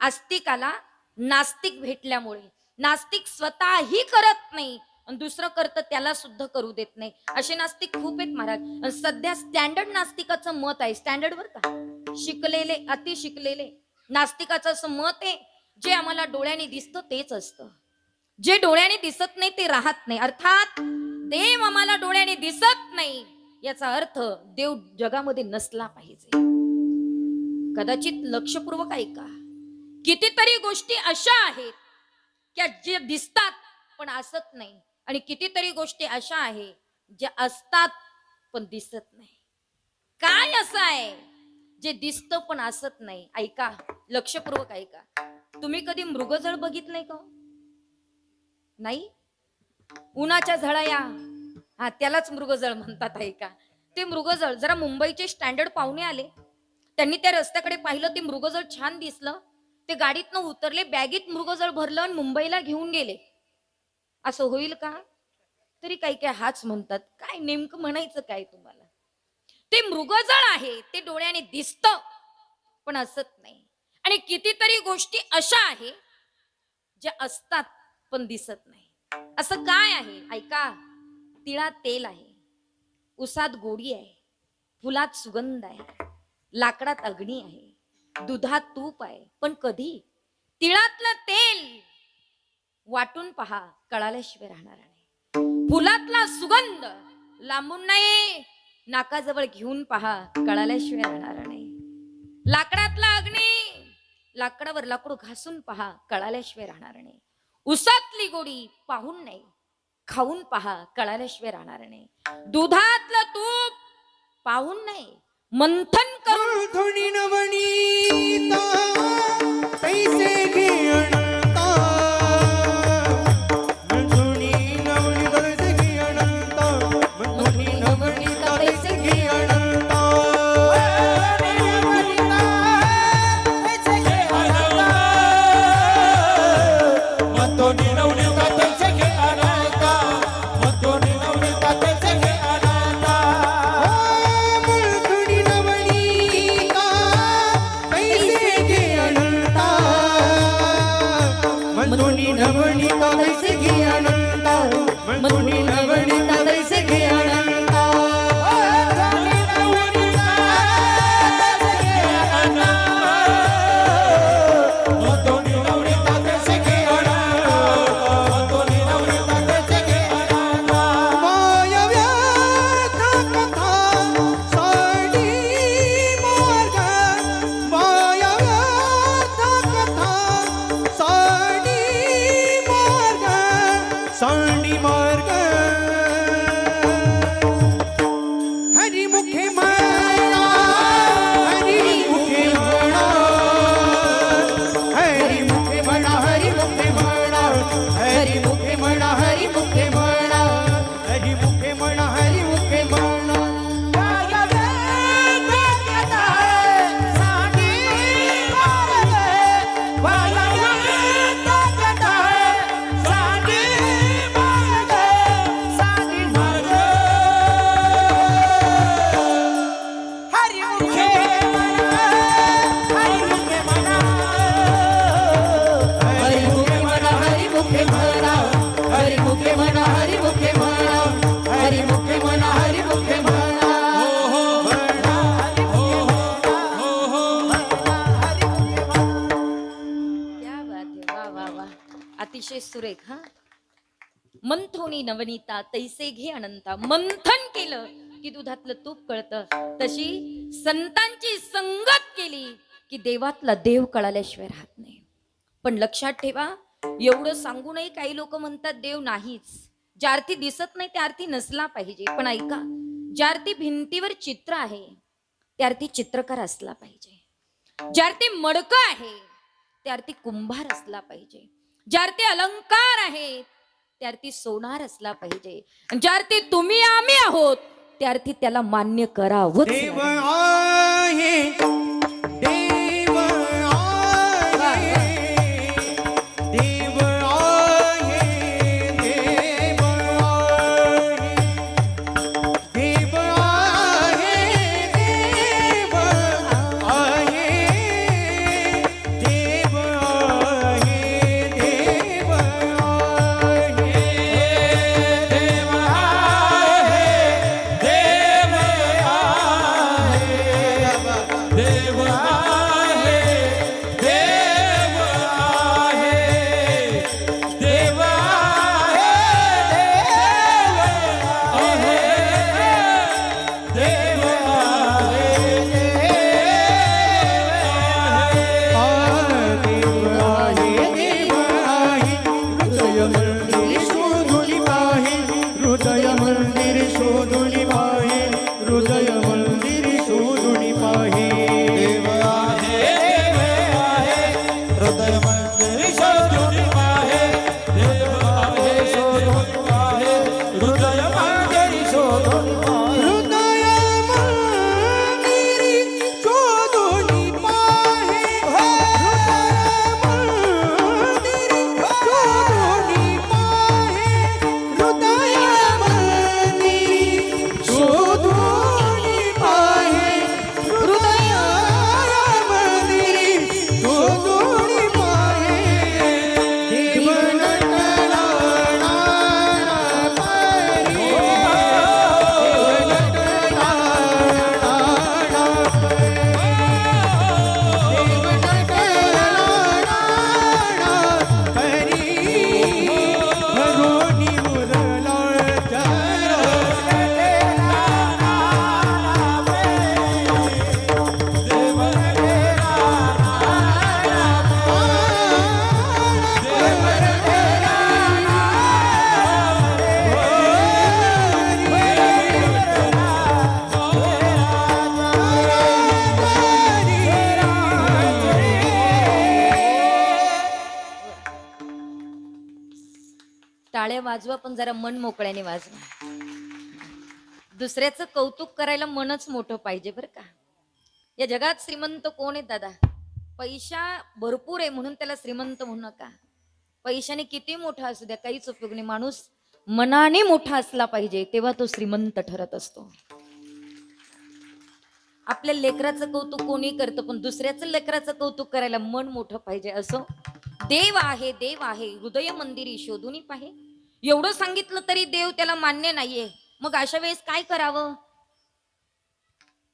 Speaker 1: आस्तिकाला नास्तिक भेटल्यामुळे. नास्तिक स्वतःही करत नाही आणि दुसरं करतं त्याला सुद्धा करू देत नाही. असे नास्तिक खूप आहेत महाराज. आणि सध्या स्टँडर्ड नास्तिकाचं मत आहे, स्टँडर्ड बर का, शिकलेले अति शिकलेले नास्तिकाचं असं मत आहे, जे आम्हाला डोळ्याने दिसतं तेच असतं, जे डोळ्याने दिसत नाही ते राहत नाही. अर्थात देव आम्हाला डोळ्याने दिसत नाही याचा अर्थ देव जगामध्ये नसला पाहिजे. कदाचित लक्षपूर्वक ऐका. कितीतरी गोष्टी अशा आहेत की जे दिसतात पण असत नाही, आणि कितीतरी गोष्टी अशा आहेत ज्या असतात पण दिसत नाही. काय असं आहे जे दिसतं पण असत नाही? ऐका, लक्षपूर्वक ऐका. तुम्ही कधी मृगजळ बघितलंय का? नाही. उन्हाच्या झळाया, हा त्यालाच मृगजळ म्हणतात. ऐका, ते मृगजळ, जरा मुंबईचे स्टँडर्ड पाहुणे आले, त्यांनी त्या रस्त्याकडे पाहिलं, ते मृगजळ छान दिसलं, ते गाडीतनं उतरले, बॅगीत मृगजळ भरलं आणि मुंबईला घेऊन गेले. असं होईल का? तरी काही काय हाच म्हणतात. काय नेमकं म्हणायचं काय तुम्हाला? ते मृगजळ आहे, ते डोळ्याने दिसतं पण असत नाही. आणि कितीतरी गोष्टी अशा आहे ज्या असतात पण दिसत नाही. असं काय आहे? ऐका, तिळात तेल आहे, उसात गोडी आहे, फुलात सुगंध आहे, लाकडात अग्नी आहे, दुधात तूप आहे. पण कधी तिळातलं तेल वाटून पहा, कळाल्याशिवाय राहणार नाही. फुलातला सुगंध लांबून नाही, नाकाजवळ घेऊन पहा, कळाल्याशिवाय राहणार नाही. लाकडातला अग्नी, लाकडावर लाकूड घासून पहा, कळाल्याशिवाय राहणार नाही. उसातली गोडी पाहून नाही, खाऊन पहा, कळाल्याशिवाय राहणार नाही. दुधातलं तूप पाहून नाही, मंथन करून.
Speaker 2: धुणी नवनीता पैसे घे अनंता, धुणी नवनीता पैसे घे अनंता, धुणी नवनीता पैसे घे अनंता, पैसे घे अनंता,
Speaker 3: मतो निरवणीचा पैसे घे अनंता, मतो निरवणीचा पैसे घे अनंता.
Speaker 2: धुणी नवनीता पैसे घे अनंता, धुणी नवनीता पैसे घे अनंता, धुणी नवनीता पैसे घे अनंता, धुणी नवनीता पैसे घे अनंता,
Speaker 3: मतो निरवणीचा पैसे घे अनंता, मतो निरवणीचा पैसे घे अनंता.
Speaker 2: वायव्याचा कथा साडी मार्ग, वायव्याचा कथा साडी मार्ग, साडी मार्ग, हरिमुखे मार्ग
Speaker 1: सुरेख हा. मंथोनी नवनीता तैसे घे अनंता. मंथन केलं की दुधातलं तूप कळतं. तशी संतांची संगत केली की देवातला देव कळाल्याशिवाय राहत नाही. पण लक्षात ठेवा, एवढं सांगूनही काही लोक म्हणतात देव नाहीच. ज्या अर्थी दिसत नाही त्या अर्थी नसला पाहिजे. पण ऐका, ज्या अर्थी भिंतीवर चित्र आहे त्या अर्थी चित्रकार असला पाहिजे. ज्या अर्थी मडकं आहे त्या अर्थी कुंभार असला पाहिजे. ज्या अर्थी अलंकार आहे त्या अर्थी सोनार असला पाहिजे. ज्या अर्थी तुम्ही आम्ही आहोत त्या अर्थी त्याला मान्य करावंच
Speaker 2: देव
Speaker 1: लागेल.
Speaker 2: आहे, देव आहे, देव आहे, देव आहे, देव आहे, देव आहे, देव आहे, देव आहे.
Speaker 3: देव आहे, देव आहे, देव आहे, देव आहे, देव आहे, देव
Speaker 2: हृदय मंदिर शोधुनी पाहे, हृदय मंदिर शोधुनी पाहे.
Speaker 3: देव आहे, देव आहे, हृदय मंदिर शोधुनी पाहे, देव आहे, शोधुनी पाहे, हृदय मंदिर शोधुनी पाहे.
Speaker 2: हृदय मंदिर शोधुनी पाहे, हृदय मंदिर शोधुनी पाहे, हृदय मंदिर शोधुनी पाहे, हृदय मंदिर शोधुनी पाहे. देव नटला परी, भगोनी मुरला
Speaker 1: टाळ्या वाजवा पण जरा मन मोकळ्याने वाजवा. दुसऱ्याचं कौतुक करायला मनच मोठं पाहिजे बरं का. या जगात श्रीमंत कोण आहे दादा? पैसा भरपूर आहे म्हणून त्याला श्रीमंत म्हणू नका. पैशाने किती मोठा असू द्या काहीच उपयोग नाही. माणूस मनाने मोठा असला पाहिजे तेव्हा तो श्रीमंत ठरत असतो. आपल्या लेकराचं कौतुक कोणी करतं पण दुसऱ्याचं लेकराचं कौतुक करायला मन मोठं पाहिजे. असं देव आहे, देव आहे, हृदय मंदिरी शोधुनी पाहे. एवढं सांगितलं तरी देव त्याला मान्य नाहीये. मग अशा वेळेस काय करावं?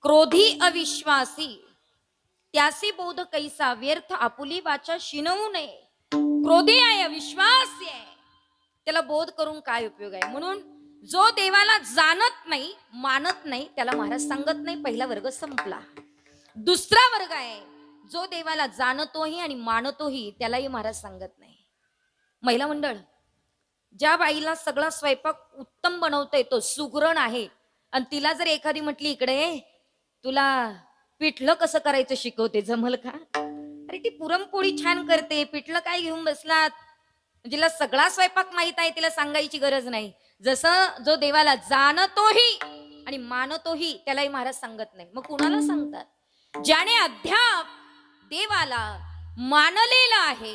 Speaker 1: क्रोधी अविश्वासी त्यासी बोध कैसा, व्यर्थ आपुली वाचा शिनवू नये. क्रोधी आहे, अविश्वासी आहे, त्याला बोध करून काय उपयोग आहे? म्हणून जो देवाला जाणत नाही, मानत नाही, त्याला महाराज सांगत नाही पहिला वर्ग संपला. दुसरा वर्ग आहे जो देवाला जाणतोही आणि मानतोही, त्यालाही महाराज सांगत नाही. महिला मंडळ, ज्या बाईला सगळा स्वयंपाक उत्तम बनवता येतो, सुगरण आहे, आणि तिला जर एखादी म्हटली इकडे तुला पिठलं कसं करायचं शिकवते, जमल का? अरे ती पुरणपोळी छान करते, पिठलं काय घेऊन बसलात? जिला सगळा स्वयंपाक माहित आहे तिला सांगायची गरज नाही. जसं जो देवाला जाणतोही आणि मानतोही त्यालाही महाराज सांगत नाही. मग कुणाला सांगतात? ज्याने अद्याप देवाला मानलेला आहे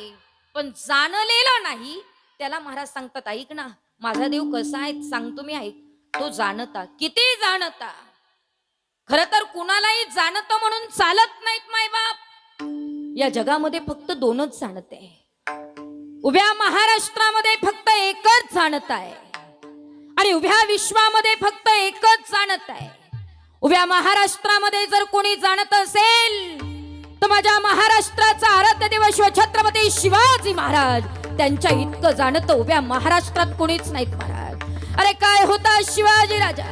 Speaker 1: पण जाणलेला नाही त्याला महाराज सांगतात, ऐक ना माझा देव कसा आहे सांगतो मी, ऐक. तो जाणता, किती जाणता. खर तर कुणालाही जाणतो म्हणून चालत नाहीत मायबाप. या जगामध्ये फक्त दोनच जाणते. उभ्या महाराष्ट्रामध्ये फक्त एकच जाणत आहे आणि उभ्या विश्वामध्ये फक्त एकच जाणत आहे. उभ्या महाराष्ट्रामध्ये जर कोणी जाणत असेल तर माझ्या महाराष्ट्राचा आराध्य देव छत्रपती शिवाजी महाराज त्यांच्या इतकं जाणतं उभ्या महाराष्ट्रात कोणीच नाहीत महाराज. अरे काय होता शिवाजी राजा,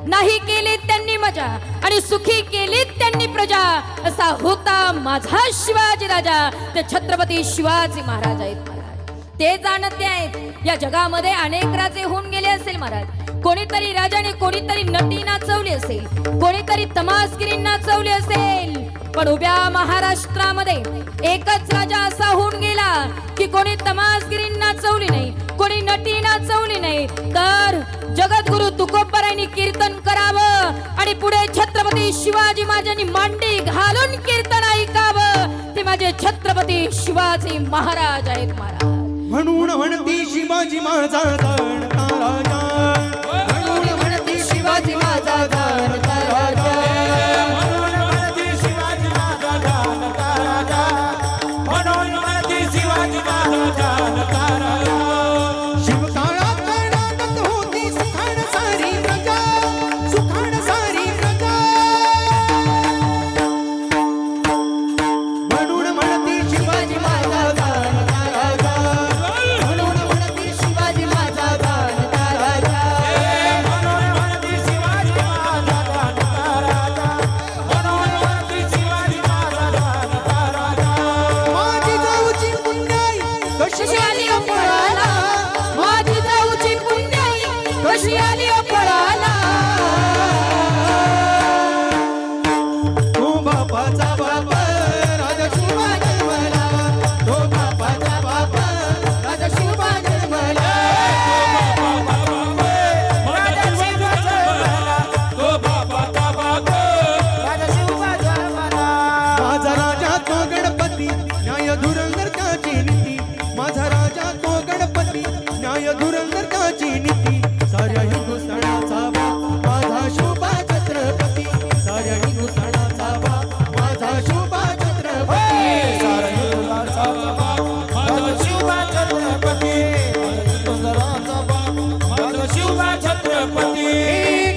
Speaker 1: नाही केली त्यांनी मजा आणि सुखी केली त्यांनी प्रजा, असा होता माझा शिवाजी राजा. ते छत्रपती शिवाजी महाराज आहेत महाराज. ते जाणते आहेत या जगामध्ये अनेक राजे होऊन गेले असेल महाराज. कोणीतरी राजाने कोणीतरी नटी नाचवली असेल, कोणीतरी तमासगिरी नाचवली असेल, पण उभ्या महाराष्ट्रामध्ये एकच राजा असा होऊन गेला की कोणी तमासगिरी नाचवली नाही, कोणी नटी नाचवली नाही, तर जगद्गुरु तुकोबरायांनी कीर्तन करावं आणि पुढे छत्रपती शिवाजी महाराजांनी मांडी घालून कीर्तन ऐकावं. ते माझे छत्रपती शिवाजी महाराज आहेत महाराज.
Speaker 2: म्हणून म्हणती शिवाजी माझा जाणता राजा, म्हणून म्हणती शिवाजी माझा जाणता राजा,
Speaker 3: म्हणून म्हणती शिवाजी माझा जाणता राजा, म्हणून म्हणती शिवाजी माझा जाणता राजा.
Speaker 2: शिवकाळात नांदत होती सुखाण सारी प्रजा, सुखाण सारी प्रजा. म्हणून म्हणती शिवाजी माझा जाणता राजा, म्हणून म्हणती शिवाजी माझा जाणता राजा.
Speaker 3: म्हणून म्हणती शिवाजी माझा जाणता राजा, म्हणून म्हणती शिवाजी माझा जाणता राजा.
Speaker 2: माझी जाऊची पुण्याई
Speaker 1: कशी आली पळाला, माझी जाऊची पुण्याई कशी आली पळाला.
Speaker 2: तो बापाचा बाप राजा शिवा जन्मला, तो बापाचा बाप राजा शिवा जन्मला.
Speaker 3: राजा शिवा जन्मला, तो बापाचा बाप राजा शिवा जन्मला.
Speaker 2: माझा राजा तो गणपती न्याय धुरंधर त्याची नीती, माझा राजा तो गणपती न्याय धुरंधर त्याची नीती. साऱ्या हिंदुस्थानाचा बाप माझा शोभा छत्रपती, साऱ्या हिंदुस्थानाचा बाप माझा शोभा छत्रपती.
Speaker 3: सारा हिंदुस्थानचा बाप माझा शिवा छत्रपती, हिंदुस्थानचा बाप माझा शिवा छत्रपती.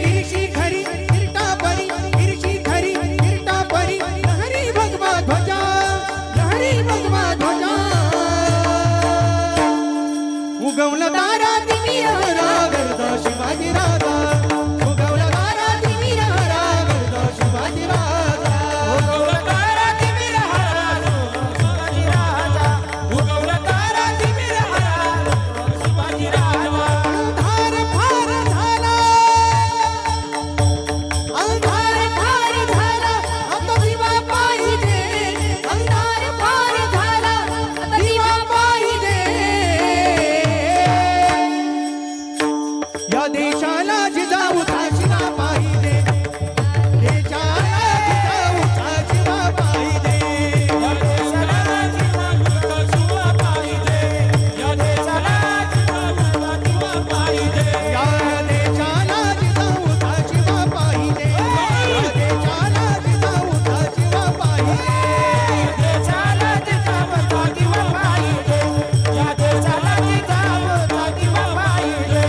Speaker 2: गिरीशी खरी गिरटा परी, गिरीशी खरी गिरटा परी, लहरी भगवा ध्वजा, लहरी भगवा ध्वजा. उगवला तारा दिवीर हरा गर्दा शिवाजी राजा, उगवला तारा दिवीर हरा गर्दा शिवाजी राजा.
Speaker 3: उगवला तारा तिमिर हरा शिवाजी राजा, उगवला तारा तिमिर हरा शिवाजी राजा.
Speaker 2: अंधार फार झाला, अंधार फार झाला, आता दिवा पाहिजे, अंधार फार झाला, आता दिवा पाहिजे. या देशाला जिजाऊचा शिवा पाहिजे, देशाला जिजाऊचा शिवा पाहिजे.
Speaker 3: या देशाला जिजाऊचा शिवा पाहिजे, या देशाला जिजाऊचा शिवा पाहिजे.
Speaker 2: या देशाला जिजाऊचा शिवा पाहिजे, या देशाला जिजाऊचा शिवा पाहिजे.
Speaker 3: देशाला जिजाऊचा शिवा पाहिजे, या देशाला जिजाऊचा शिवा पाहिजे.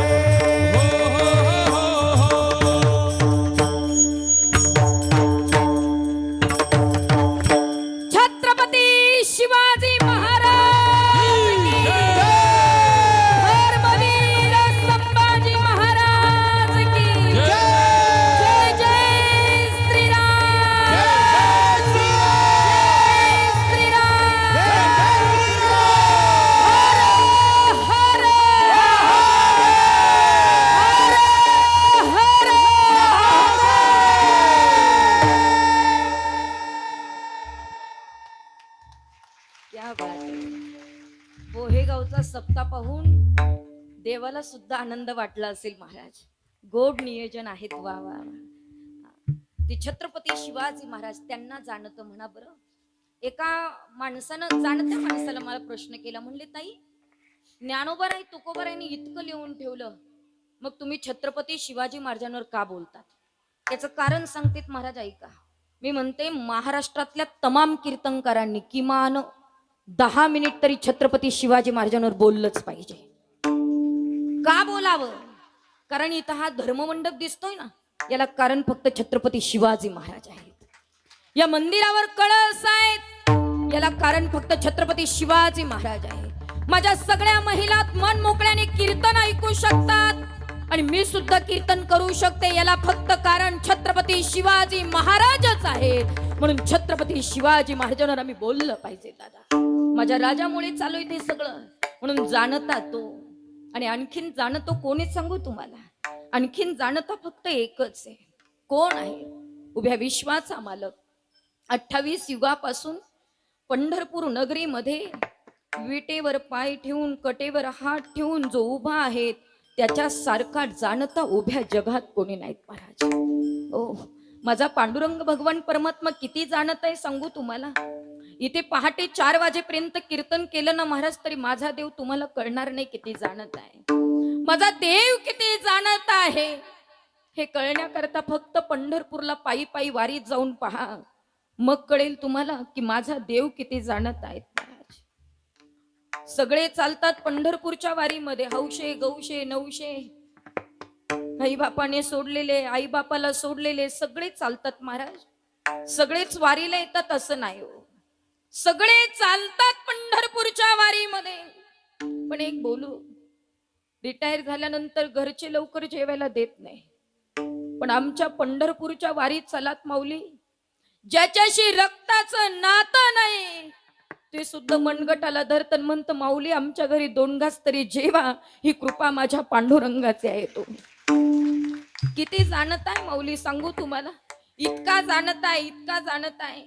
Speaker 1: छत्रपती शिवाजी महाराज की धर्मवीर संभाजी महाराज की जय जय श्रीराम, जय श्रीराम. हर हर हर क्या बात आहे. बोहेगावचा सप्ताह पाहून देवाला सुद्धा आनंद वाटला असेल महाराज. गोड नियोजन आहेत. वा वा वा. ते छत्रपती शिवाजी महाराज त्यांना जाणतं म्हणा बरं. एका माणसानं जाणत्या माणसाला मला प्रश्न केला, म्हणले ताई ज्ञानोबराय तुकोबरायांनी इतकं लिहून ठेवलं, मग तुम्ही छत्रपती शिवाजी महाराजांवर का बोलतात? त्याचं कारण सांगतेत महाराज, ऐका. मी म्हणते महाराष्ट्रातल्या तमाम कीर्तनकारांनी किमान 10 मिनिट तरी छत्रपती शिवाजी महाराजांवर बोललंच पाहिजे. का बोलावं? कारण इथं हा धर्ममंडप दिसतोय ना, याला कारण फक्त छत्रपती शिवाजी महाराज आहेत. या मंदिरावर कळस आहेत, याला कारण फक्त छत्रपती शिवाजी महाराज आहेत. माझ्या सगळ्या महिला मन मोकळ्याने कीर्तन ऐकू शकतात आणि मी सुद्धा कीर्तन करू शकते. याला फक्त कारण छत्रपती शिवाजी महाराजच आहेत. म्हणून छत्रपती शिवाजी महाराजांवर आम्ही बोललं पाहिजे. दादा माझ्या राजामुळे चालू आहे ते सगळं, म्हणून जाणता तो. आणि आणखीन जाणतो कोणी सांगू तुम्हाला? आणखीन जाणता फक्त एकच आहे. कोण आहे? उभ्या विश्वाचा मालक. 28 युगापासून पंढरपूर नगरीमध्ये विटेवर पाय ठेवून कटेवर हात ठेवून जो उभा आहे त्याच्या सारखा जाणता उभ्या जगात कोणी नाहीत महाराज. ओ माझा पांडुरंग भगवान परमात्मा किती जाणत आहे सांगू तुम्हाला? इथे पहाटे 4 वाजेपर्यंत कीर्तन केलं ना महाराज तरी माझा देव तुम्हाला कळणार नाही किती जाणत आहे. माझा देव किती जाणत आहे हे कळण्याकरता फक्त पंढरपूरला पायी पायी वारीत जाऊन पहा, मग कळेल तुम्हाला की माझा देव किती जाणत आहेत महाराज. सगळे चालतात पंढरपूरच्या वारीमध्ये, हौशे गौशे नवशे, आई बापाने सोडलेले आई बापाला सोडलेले सगळे चालतात महाराज. सगळेच वारीला येतात असं नाही हो, सगळे चालतात पंढरपूरच्या वारीमध्ये. पण एक बोलू, रिटायर झाल्यानंतर घरचे लवकर जेवायला देत नाही, पण आमच्या पंढरपूरच्या वारीत चलात माऊली. ज्याच्याशी रक्ताचं नातं नाही ते सुद्धा मनगटाला धरतन म्हणतं माऊली आमच्या घरी 2 घास तरी जेवा, ही कृपा माझ्या पांडुरंगाची आहे. तो किती जाणत आहे माऊली सांगू तुम्हाला? इतका जाणत आहे, इतका जाणत आहे.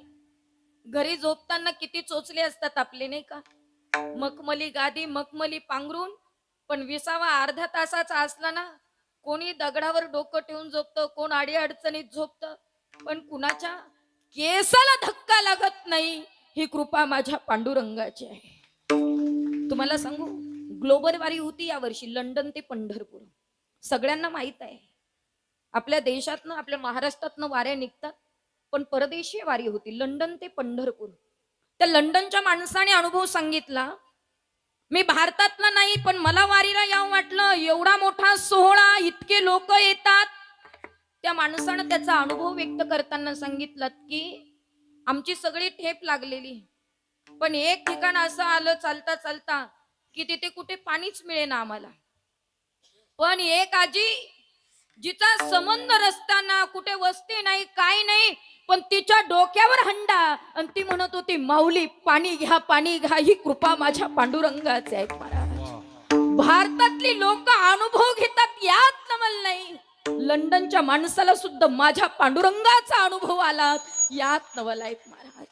Speaker 1: घरी झोपताना किती चोचले असतात आपले नाही का? मखमली गादी मखमली पांघरून, पण 20वा अर्धा तासाचा असला ना कोणी दगडावर डोकं ठेवून झोपतं, कोण आडी अडचणीत झोपतं, पण कुणाच्या केसाला धक्का लागत नाही. ही कृपा माझ्या पांडुरंगाची आहे. तुम्हाला सांगू, ग्लोबल वारी होती यावर्षी लंडन ते पंढरपूर. सगळ्यांना माहित आहे आपल्या देशातनं आपल्या महाराष्ट्रातनं वाऱ्या निघतात, पण परदेशी वारी होती लंडन ते पंढरपूर. त्या लंडनच्या माणसाने अनुभव सांगितला, मी भारतातला नाही पण मला वारीला यावं वाटलं. एवढा मोठा सोहळा, इतके लोक येतात. त्या माणसानं त्याचा अनुभव व्यक्त करताना सांगितलं की आमची सगळी ठेप लागलेली, पण एक ठिकाण असं आलं चालता चालता की तिथे कुठे पाणीच मिळेना आम्हाला. पण एक आजी जिचा संबंध रस्ताना कुठे वस्ती नाही काय नाही, पण तिच्या डोक्यावर हंडा आणि ती म्हणत होती माऊली पाणी घ्या पाणी घ्या, ही कृपा माझ्या पांडुरंगाची आहे महाराज. भारतातली लोक अनुभव घेतात यात नवल नाही, लंडनच्या माणसाला सुद्धा माझ्या पांडुरंगाचा अनुभव आला यात नवल आहेत महाराज.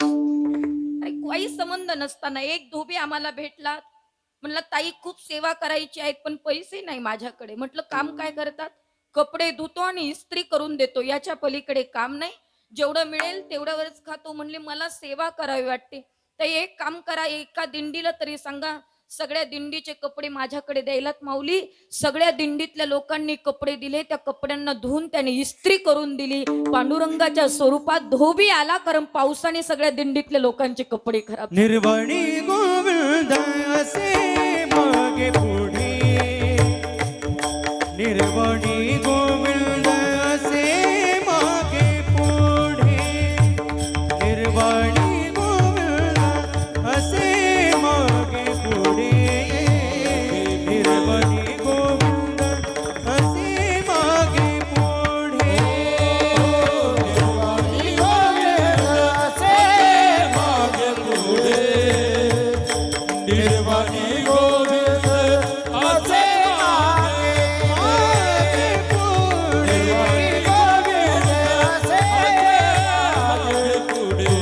Speaker 1: काही संबंध नसताना एक धोबी आम्हाला भेटला. म्हणलं ताई खूप सेवा करायची आहेत पण पैसे नाही माझ्याकडे. म्हटलं काम काय करतात? कपडे धुतो आणि इस्त्री करून देतो, याच्या पलीकडे काम नाही, जेवढं मिळेल तेवढ्यावरच खातो. म्हणले मला सेवा करावी वाटते तर एक काम करा, एका दिंडीला तरी सांगा सगळ्या दिंडीचे कपडे माझ्याकडे द्यायलात माऊली. सगळ्या दिंडीतल्या लोकांनी कपडे दिले, त्या कपड्यांना धुवून त्याने इस्त्री करून दिली. पांडुरंगाच्या स्वरूपात धोबी आला, कारण पावसाने सगळ्या दिंडीतल्या लोकांचे कपडे खराब.
Speaker 2: निर्वाणी गोविंद असे मागे पुढे, निर्वाणी गोविंद असे मागे पुढे, निर्वाणी गोविंद असे मागे पुढे, निर्वाणी गोविंद असे मागे पुढे,
Speaker 3: निर्वाणी गोविंद असे मागे पुढे, निर्वाणी गोविंद असे
Speaker 2: मागे पुढे,
Speaker 3: निर्वाणी गोविंद असे मागे पुढे.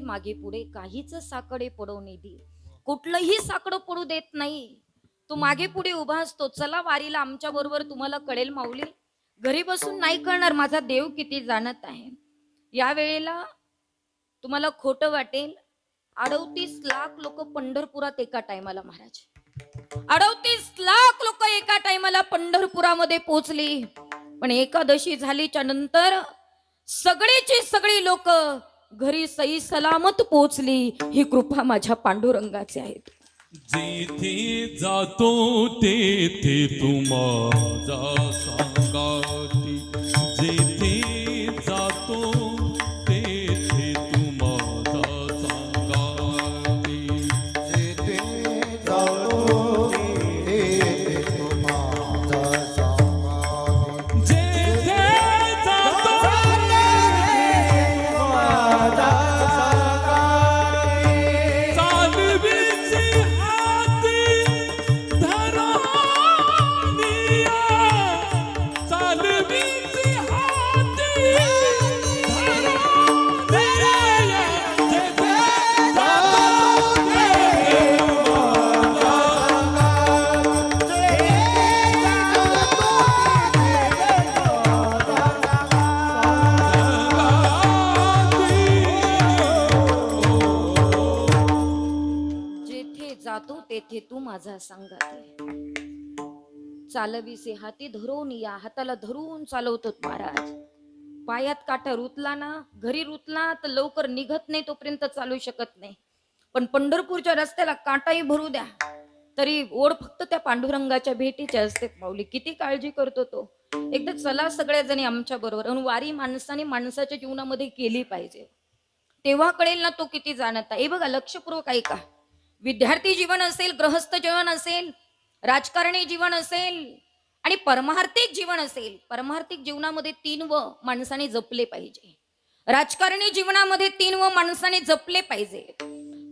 Speaker 1: मागे पुढे काहीच साकडे पडवणे दे. कुठलंही साकडं पडू देत नाही. तो मागे पुढे उभा असतो. चला वारीला आमच्या बरोबर, तुम्हाला कळेल माऊली. घरी बसून नाही कळणार माझा देव किती जाणत आहे. या वेळेला तुम्हाला खोटं वाटेल, 38 लाख लोक पंढरपुरात एका टायमाला महाराज, 38 लाख लोक एका टायमाला पंढरपुरामध्ये पोहोचली. पण एकादशी झालीच्या नंतर सगळीची सगळी लोक घरी सही सलामत पोहोचली. ही कृपा माझ्या पांडुरंगाची आहे.
Speaker 3: जिथे जातो तेथे तू माझा संगाती, जिथे जातो तेथे तू माझा संगाती,
Speaker 4: जेथे जातो तेथे तू माझा संगाती.
Speaker 3: जेथे जातो चालवीची हाती धरानिया, चालवीची हाती धरानिया, जेथे जातो तेथे
Speaker 1: जेथे जातो तेथे तू माझा संगाती. चालविसे हाती धरून या, हाताला धरून चालवतो महाराज. पायात काटा रुतला ना, घरी रुतला तर लवकर निघत नाही, तोपर्यंत चालू शकत नाही. पण पंढरपूरच्या रस्त्याला काटाही भरू द्या तरी ओढ फक्त त्या पांडुरंगाच्या भेटीची असते. माऊली किती काळजी करतो तो. एकदा चला सगळ्या जणी आमच्या बरोबर. आणि वारी माणसाने माणसाच्या जीवनामध्ये केली पाहिजे, तेव्हा कळेल ना तो किती जाणत आहे. हे बघा, लक्षपूर्वक ऐका. विद्यार्थी जीवन असेल, गृहस्थ जीवन असेल, राजकारणी जीवन असेल आणि परमार्थिक जीवन असेल. परमार्थिक जीवनामध्ये 3 व माणसाने जपले पाहिजे. राजकारणी जीवनामध्ये 3 व माणसाने जपले पाहिजे.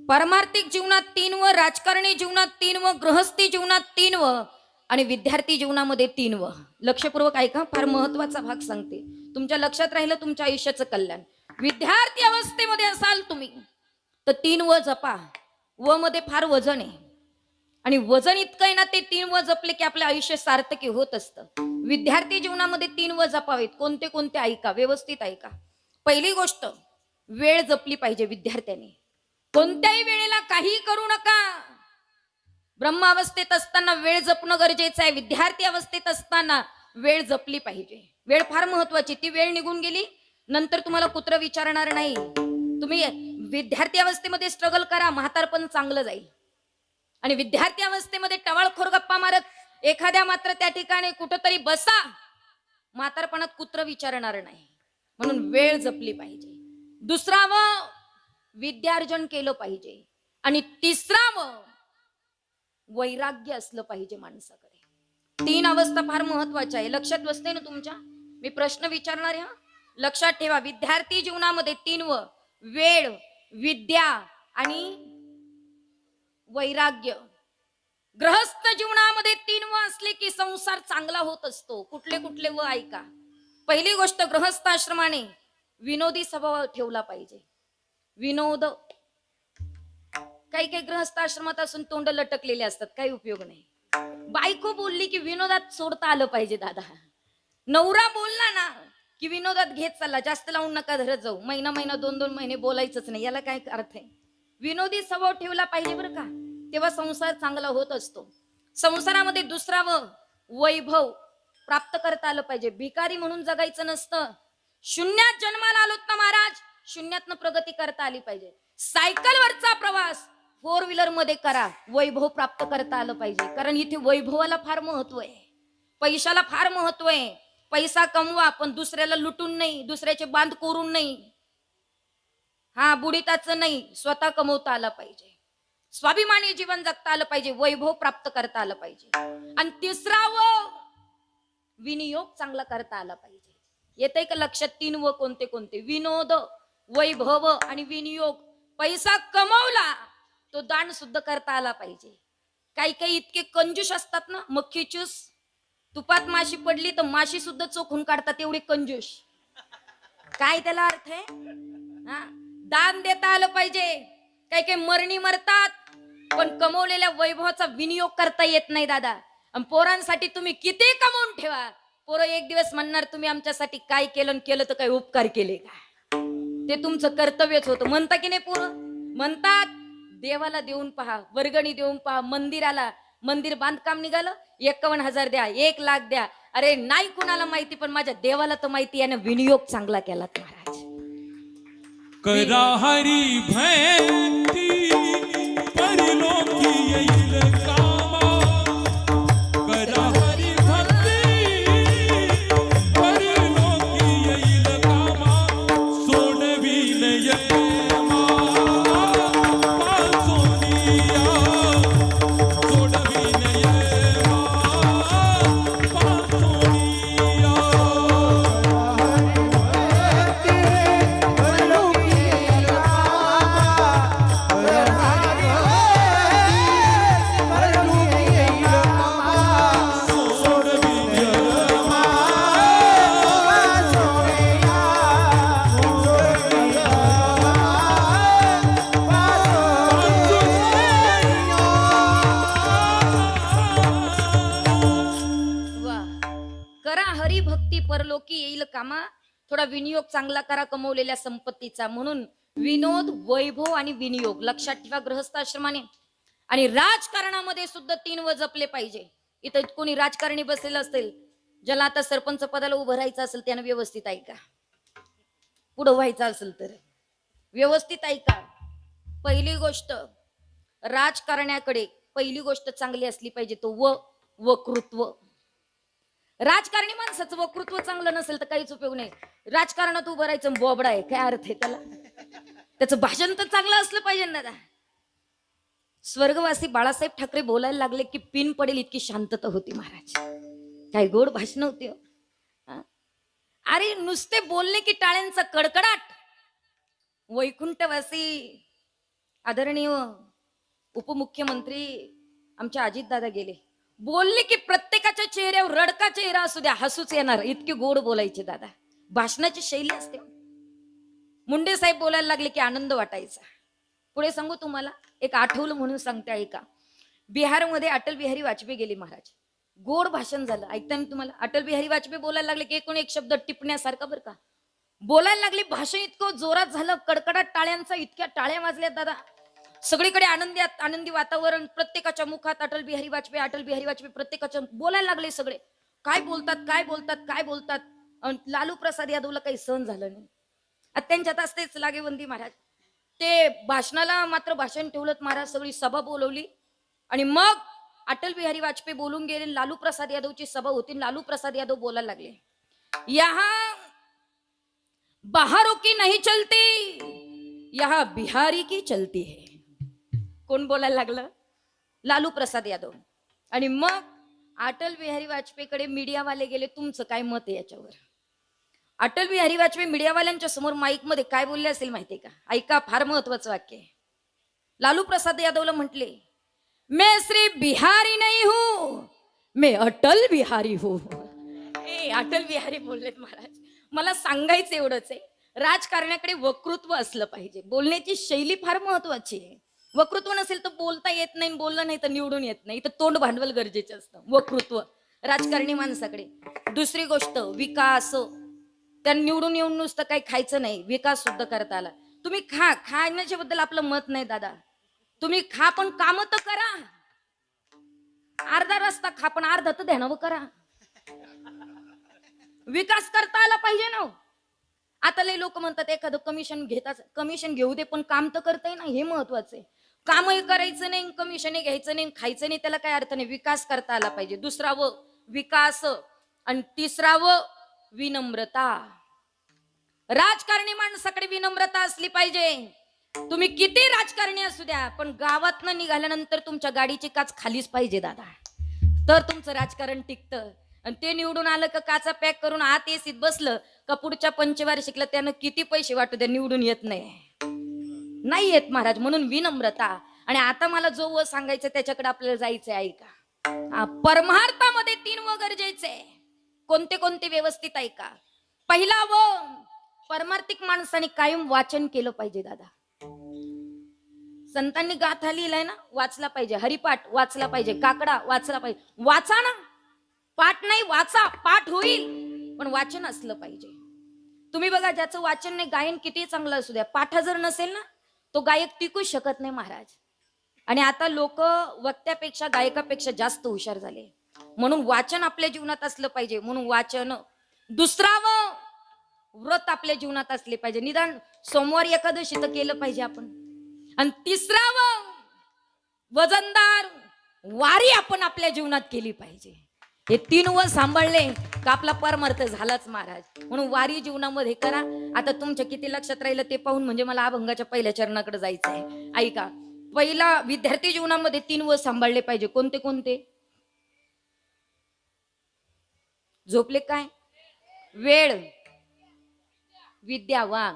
Speaker 1: परमार्थिक जीवनात 3 व, राजकारणी जीवनात 3 व, गृहस्थी जीवनात 3 व आणि विद्यार्थी जीवनामध्ये 3 व. लक्षपूर्वक ऐका, फार महत्वाचा भाग सांगते. तुमच्या लक्षात राहिलं तुमच्या आयुष्याचं कल्याण. विद्यार्थी अवस्थेमध्ये असाल तुम्ही तर 3 व जपा. व मध्ये फार वजन आहे आणि वजन इतकं आहे ना, ते 3 व जपले की आपलं आयुष्य सार्थकी होत असतं. विद्यार्थी जीवनामध्ये 3 व जपावेत. कोणते कोणते ऐका, व्यवस्थित ऐका. पहिली गोष्ट, वेळ जपली पाहिजे विद्यार्थ्यांनी. कोणत्याही वेळेला काही करू नका. ब्रह्मावस्थेत असताना वेळ जपणं गरजेचं आहे. विद्यार्थी अवस्थेत असताना वेळ जपली पाहिजे. वेळ फार महत्वाची. ती वेळ निघून गेली नंतर तुम्हाला कुत्र विचारणार नाही. तुम्ही विद्यार्थी अवस्थेमध्ये स्ट्रगल करा, म्हातारपण चांगलं जाईल. आणि विद्यार्थी अवस्थेमध्ये टवाळखोर गप्पा मारत एखाद्या मात्र त्या ठिकाणी कुठंतरी बसा, म्हातारपणात कुत्र विचारणार नाही. म्हणून वेळ जपली पाहिजे. दुसरा व, विद्यार्जन केलं पाहिजे. आणि तिसरा व, वैराग्य असलं पाहिजे माणसाकडे. 3 अवस्था फार महत्वाच्या आहे. लक्षात बसते ना तुमच्या? मी प्रश्न विचारणार आहे, लक्षात ठेवा. विद्यार्थी जीवनामध्ये 3 व, वेळ, विद्या आणि वैराग्य. गृहस्थ जीवनामध्ये 3 व असले की संसार चांगला होत असतो. कुठले कुठले व ऐका. पहिली गोष्ट, गृहस्थ आश्रमाने विनोदी स्वभाव ठेवला पाहिजे. विनोद. काही काही गृहस्थ आश्रमात असून तोंड लटकलेले असतात, काही उपयोग नाही. बायको बोलली की विनोदात सोडता आलं पाहिजे दादा. नवरा बोलला ना की विनोदात घेत चालला, जास्त लावून नका धरत जाऊ. महिना 2-2 महिने बोलायचंच नाही, याला काय अर्थ आहे? विनोदी स्वभाव ठेवला पाहिजे बरं का, तेव्हा संसार चांगला होत असतो. संसारामध्ये दुसरा व, वैभव प्राप्त करता आलं पाहिजे. भिकारी म्हणून जगायचं नसतं. शून्यात जन्माला आलोत ना महाराज, शून्यातनं प्रगती करता आली पाहिजे. सायकलवरचा प्रवास 4 व्हीलर मध्ये करा, वैभव प्राप्त करता आलं पाहिजे. कारण इथे वैभवाला फार महत्व आहे, पैशाला फार महत्व आहे. पैसा कमवा पण दुसऱ्याला लुटून नाही, दुसऱ्याचे बांध कोरून नाही, हा बुडीताचं नाही, स्वतः कमवता आलं पाहिजे. स्वाभिमानी जीवन जगता आलं पाहिजे, वैभव प्राप्त करता आलं पाहिजे. आणि तिसरा व, विनियोग चांगला करता आला पाहिजे. येतंय का लक्षात? 3 व कोणते कोणते? विनोद, वैभव आणि विनियोग. पैसा कमवला तो दान सुद्धा करता आला पाहिजे. काही काही इतके कंजूस असतात ना, मक्खी चूस. तुपात माशी पडली तर माशी सुद्धा चोखून काढतात, एवढे कंजूस. काय त्याला अर्थ आहे? हा, दान देता आलं पाहिजे. काही काही मरणी मरतात पण कमवलेल्या वैभवाचा विनियोग करता येत नाही दादा. आणि पोरांसाठी तुम्ही किती कमवून ठेवा, पोरं एक दिवस म्हणणार तुम्ही आमच्यासाठी काय केलं आणि केलं तर काही उपकार केले का. ते तुमचं कर्तव्यच होतं. म्हणता की नाही पोरं? म्हणतात देवाला देऊन पहा, वर्गणी देऊन पहा. मंदिराला, मंदिर बांधकाम निघालं 51,000 द्या, 1 लाख द्या. अरे नाही कुणाला माहिती पण माझ्या देवाला तर माहिती, याने विनियोग चांगला केला महाराज.
Speaker 3: करा हरी भक्ती परलोकी येईल कामा. करा हरी भक्ती परलोकी येईल कामा. सोडविन यमा पासोनिया. सोडविन यमा पासोनिया.
Speaker 1: वा, करा हरिभक्ती परलोकी येईल कामा. थोडा विनियोग चांगला करा कमवलेल्या संपत्तीचा. म्हणून विनोद, वैभव आणि विनियोग लक्षात ठेवा गृहस्थाश्रमाने. आणि राजकारणामध्ये सुद्धा 3 व जपले पाहिजे. इथं कोणी राजकारणी बसलेलं असेल, ज्याला आता सरपंच पदाला उभं राहायचं असेल त्यानं व्यवस्थित ऐका. पुढं व्हायचं असेल तर व्यवस्थित ऐका. पहिली गोष्ट, राजकारण्याकडे पहिली गोष्ट चांगली असली पाहिजे तो वक्तृत्व. राजकारणी माणसाचं वक्तृत्व चांगलं नसेल तर काहीच उपयोग नाही. राजकारणात उभं राहायचं बोबडा आहे, काय अर्थ आहे त्याला? त्याचं भाषण तर चांगलं असलं पाहिजे ना दादा. स्वर्गवासी बाळासाहेब ठाकरे बोलायला लागले की पिन पडेल इतकी शांतता होती महाराज. काय गोड भाषण होती हो. हा? अरे नुसते बोलले की टाळ्यांचा कडकडाट. वैकुंठवासी आदरणीय उपमुख्यमंत्री आमचे अजितदादा गेले, बोलले की प्रत्येकाच्या चेहऱ्यावर रडका चेहरा असू द्या हसूच येणार, इतके गोड बोलायचे दादा. भाषणाची शैली असते. मुंडे साहेब बोलायला लागले की आनंद वाटायचा. पुढे सांगू तुम्हाला, एक आठवलं म्हणून सांगते ऐका. बिहारमध्ये अटल बिहारी वाजपेयी गेले महाराज. गोड भाषण झालं. ऐकता ना तुम्हाला? अटल बिहारी वाजपेयी बोलायला लागले की एकूण एक शब्द टिपण्यासारखा बरं का. बोलायला लागले, भाषण इतकं जोरात झालं, कडकडाट टाळ्यांचा, इतक्या टाळ्या वाजल्या दादा. सगळीकडे आनंदी वातावरण. प्रत्येकाच्या मुखात अटल बिहारी वाजपेयी, अटल बिहारी वाजपेयी. प्रत्येकाच्या बोलायला लागले सगळे. काय बोलतात काय बोलतात काय बोलतात. लालू प्रसाद यादवला काही सहन झालं नाही. त्यांच्यात असतेच लागेबंदी महाराज. ते भाषणाला मात्र भाषण ठेवलं महाराज. सगळी सभा बोलवली आणि मग अटल बिहारी वाजपेयी बोलून गेले. लालू प्रसाद यादवची सभा होती. लालू प्रसाद यादव बोलायला लागले, यहाँ बाहरों की नहीं चलती, यहाँ बिहारी की चलती है. कोण बोलायला लागलं? लालू प्रसाद यादव. आणि मग अटल बिहारी वाजपेयीकडे मीडियावाले गेले, तुमचं काय मत आहे याच्यावर? अटल बिहारी वाजपेयी मीडियावाल्यांच्या समोर माईक मध्ये काय बोलले असेल माहितीये का? ऐका, फार महत्वाचं वाक्य आहे. लालू प्रसाद यादवला म्हटले, मैं सिर्फ बिहारी नहीं हूं, मैं अटल बिहारी हूं. अटल बिहारी बोललेत महाराज. मला सांगायचं एवढंच आहे, राजकारण्याकडे वक्तृत्व असलं पाहिजे. बोलण्याची शैली फार महत्वाची आहे. वक्तृत्व नसेल तर बोलता येत नाही, बोललं नाही तर निवडून येत नाही. तर तोंड भांडवल गरजेचं असतं. वक्तृत्व राजकारणी माणसाकडे. दुसरी गोष्ट, विकास. त्या निवडून येऊन नुसतं काही खायचं नाही, विकास सुद्धा करता आला. तुम्ही खाण्याच्या बद्दल आपलं मत नाही दादा. तुम्ही खा पण काम तर करा. अर्धा रस्ता खा पण अर्धा तर ध्यानावर करा. विकास करता आला पाहिजे ना. आता लय लोक म्हणतात एखादं कमिशन घेतात, कमिशन घेऊ दे पण काम तर करताय ना, हे महत्वाचं आहे. कामही करायचं नाही, कमिशनही घ्यायचं नाही, खायचं नाही, त्याला काय अर्थ नाही. विकास करता आला पाहिजे. दुसरा विकास. आणि तिसरा विनम्रता. राजकारणी माणसाकडे विनम्रता असली पाहिजे. तुम्ही किती राजकारणी असू द्या पण गावातनं निघाल्यानंतर तुमच्या गाडीची काच खालीच पाहिजे दादा, तर तुमचं राजकारण टिकतं. आणि ते निवडून आलं का काचा पॅक करून आत एसीत बसलं का पुढच्या पंचवार्षिकला त्यानं किती पैसे वाटू द्या निवडून येत नाही येत महाराज. म्हणून विनम्रता. आणि आता मला जो सांगायचं त्याच्याकडे आपल्याला जायचंय. ऐका, परमार्थामध्ये 3 गरजेचे. कोणते कोणते व्यवस्थित ऐका. पहिला परमार्थिक माणसाने कायम वाचन केलं पाहिजे दादा. संतांनी गाथा लिहिलाय ना, वाचला पाहिजे. हरिपाठ वाचला पाहिजे, काकडा वाचला पाहिजे. वाचा ना, पाठ नाही वाचा, पाठ होईल पण वाचन असलं पाहिजे. तुम्ही बघा, ज्याचं वाचन नाही, गायन किती चांगलं असू द्या, पाठ जर नसेल ना तो गायक टिकू शकत नाही महाराज. आणि आता लोक वक्त्यापेक्षा गायकापेक्षा जास्त हुशार झाले. म्हणून वाचन आपल्या जीवनात असलं पाहिजे. म्हणून वाचन. दुसरावं व्रत आपल्या जीवनात असले पाहिजे. निदान सोमवार एकादशी तर केलं पाहिजे आपण. आणि तिसरावं वजनदार वारी आपण आपल्या जीवनात केली पाहिजे. हे 3 व सांभाळले का आपला परमार्थ झालाच महाराज. म्हणून वारी जीवनामध्ये करा. आता तुमच्या किती लक्षात राहिलं ते पाहून म्हणजे मला अभंगाच्या पहिल्या चरणाकडे जायचं आहे. ऐका, पहिला विद्यार्थी जीवनामध्ये 3 व सांभाळले पाहिजे. कोणते कोणते? झोपले काय? वेळ, विद्या. वा,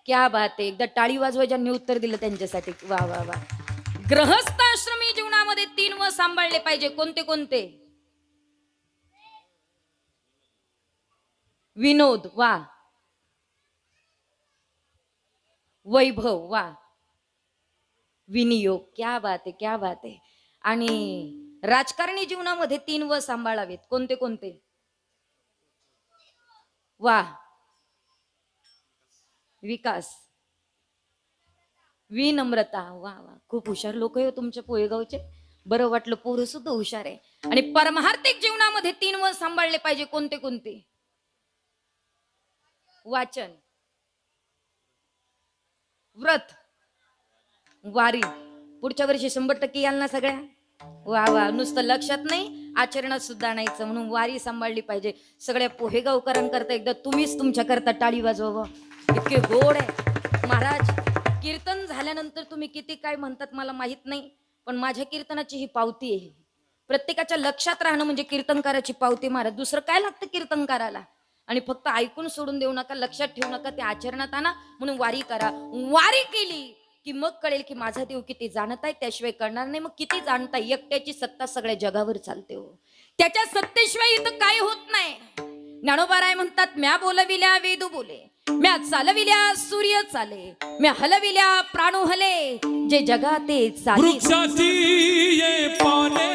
Speaker 1: क्या बात आहे. एकदा टाळी वाजवा ज्यांनी उत्तर दिलं त्यांच्यासाठी. वा वा वा. गृहस्थ आश्रमी जीवनामध्ये 3 व सांभाळले पाहिजे. कोणते कोणते? विनोद. वा. वैभव. वा. विनियोग. क्या बात आहे, क्या बात आहे. आणि राजकारणी जीवनामध्ये 3 व सांभाळावेत. कोणते कोणते? वा. विकास, विनम्रता. वा वा, खूप हुशार लोक आहे तुमच्या पोहेगावचे. बरं वाटलं, पोरं सुद्धा हुशार आहे. आणि परमार्थिक जीवनामध्ये 3 व सांभाळले पाहिजे. कोणते कोणते? वाचन, व्रत, वारी. पुढच्या वर्षी 100% याल ना सगळ्या? वा वा. नुसतं लक्षात नाही, आचरणात सुद्धा आणायचं. म्हणून वारी सांभाळली पाहिजे. सगळ्या पोहेगावकरांकरता एकदा तुम्हीच तुमच्या करता टाळी वाजवा. इतके गोड आहे महाराज. कीर्तन झाल्यानंतर तुम्ही किती काय म्हणतात मला माहित नाही, पण माझ्या कीर्तनाची ही पावती आहे. प्रत्येकाच्या लक्षात राहणं म्हणजे कीर्तनकाराची पावती महाराज. दुसरं काय लागतं कीर्तनकाराला? आणि फक्त ऐकून सोडून देऊ नका, लक्षात ठेवू नका, ते आचरणात आणा. म्हणून वारी करा. वारी केली की मग कळेल की माझा देव किती जाणत आहे, त्याशिवाय कळणार नाही. मग किती जाणताय? एकट्याची सत्ता सगळ्या जगावर चालते हो. त्याच्या सत्तेशिवाय इथं काय होत नाही. ज्ञानोबाराय म्हणतात, म्या बोलविल्या वेदू बोले, म्या चालविल्या सूर्य चाले, म्या हलविल्या प्राणू हले, जे जगाते चाले.
Speaker 3: वृक्षाची ये पाने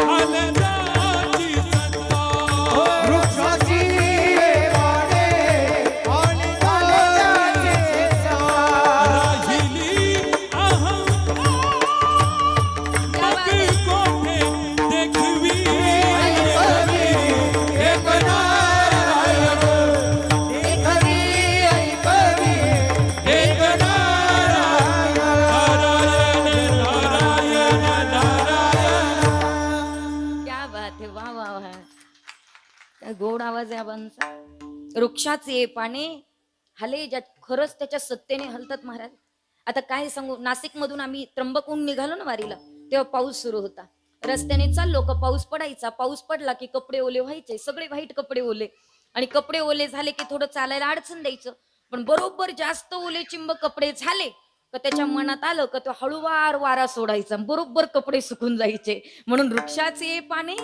Speaker 3: आनंदाची सत्ता.
Speaker 4: वृक्षाची वाडे आणि झाडाची साथ.
Speaker 3: राहिली अहंकार मग कोठे देखवी.
Speaker 4: एक नारायण, एक हरी, एक हरी,
Speaker 3: एक नारायण नारायण नारायण.
Speaker 1: क्या बात आहे. वा वा वा. काय गोड आवाज आहे आबांचा. वृक्षाचे पाने हले, ज्या खरंच त्याच्या सत्तेने हलतात महाराज. आता काय सांगू, नाशिक मधून आम्ही त्र्यंबकहून निघालो ना वारीला, तेव्हा पाऊस सुरू होता. रस्त्याने चाललो का पाऊस पडायचा. पाऊस पडला की कपडे ओले व्हायचे, सगळे वाईट कपडे ओले. आणि कपडे ओले झाले की थोडं चालायला अडचण द्यायचं. पण बरोबर जास्त ओले चिंब कपडे झाले का त्याच्या मनात आलं का तो हळूवार वारा सोडायचा, बरोबर कपडे सुकून जायचे. म्हणून वृक्षाचे पाने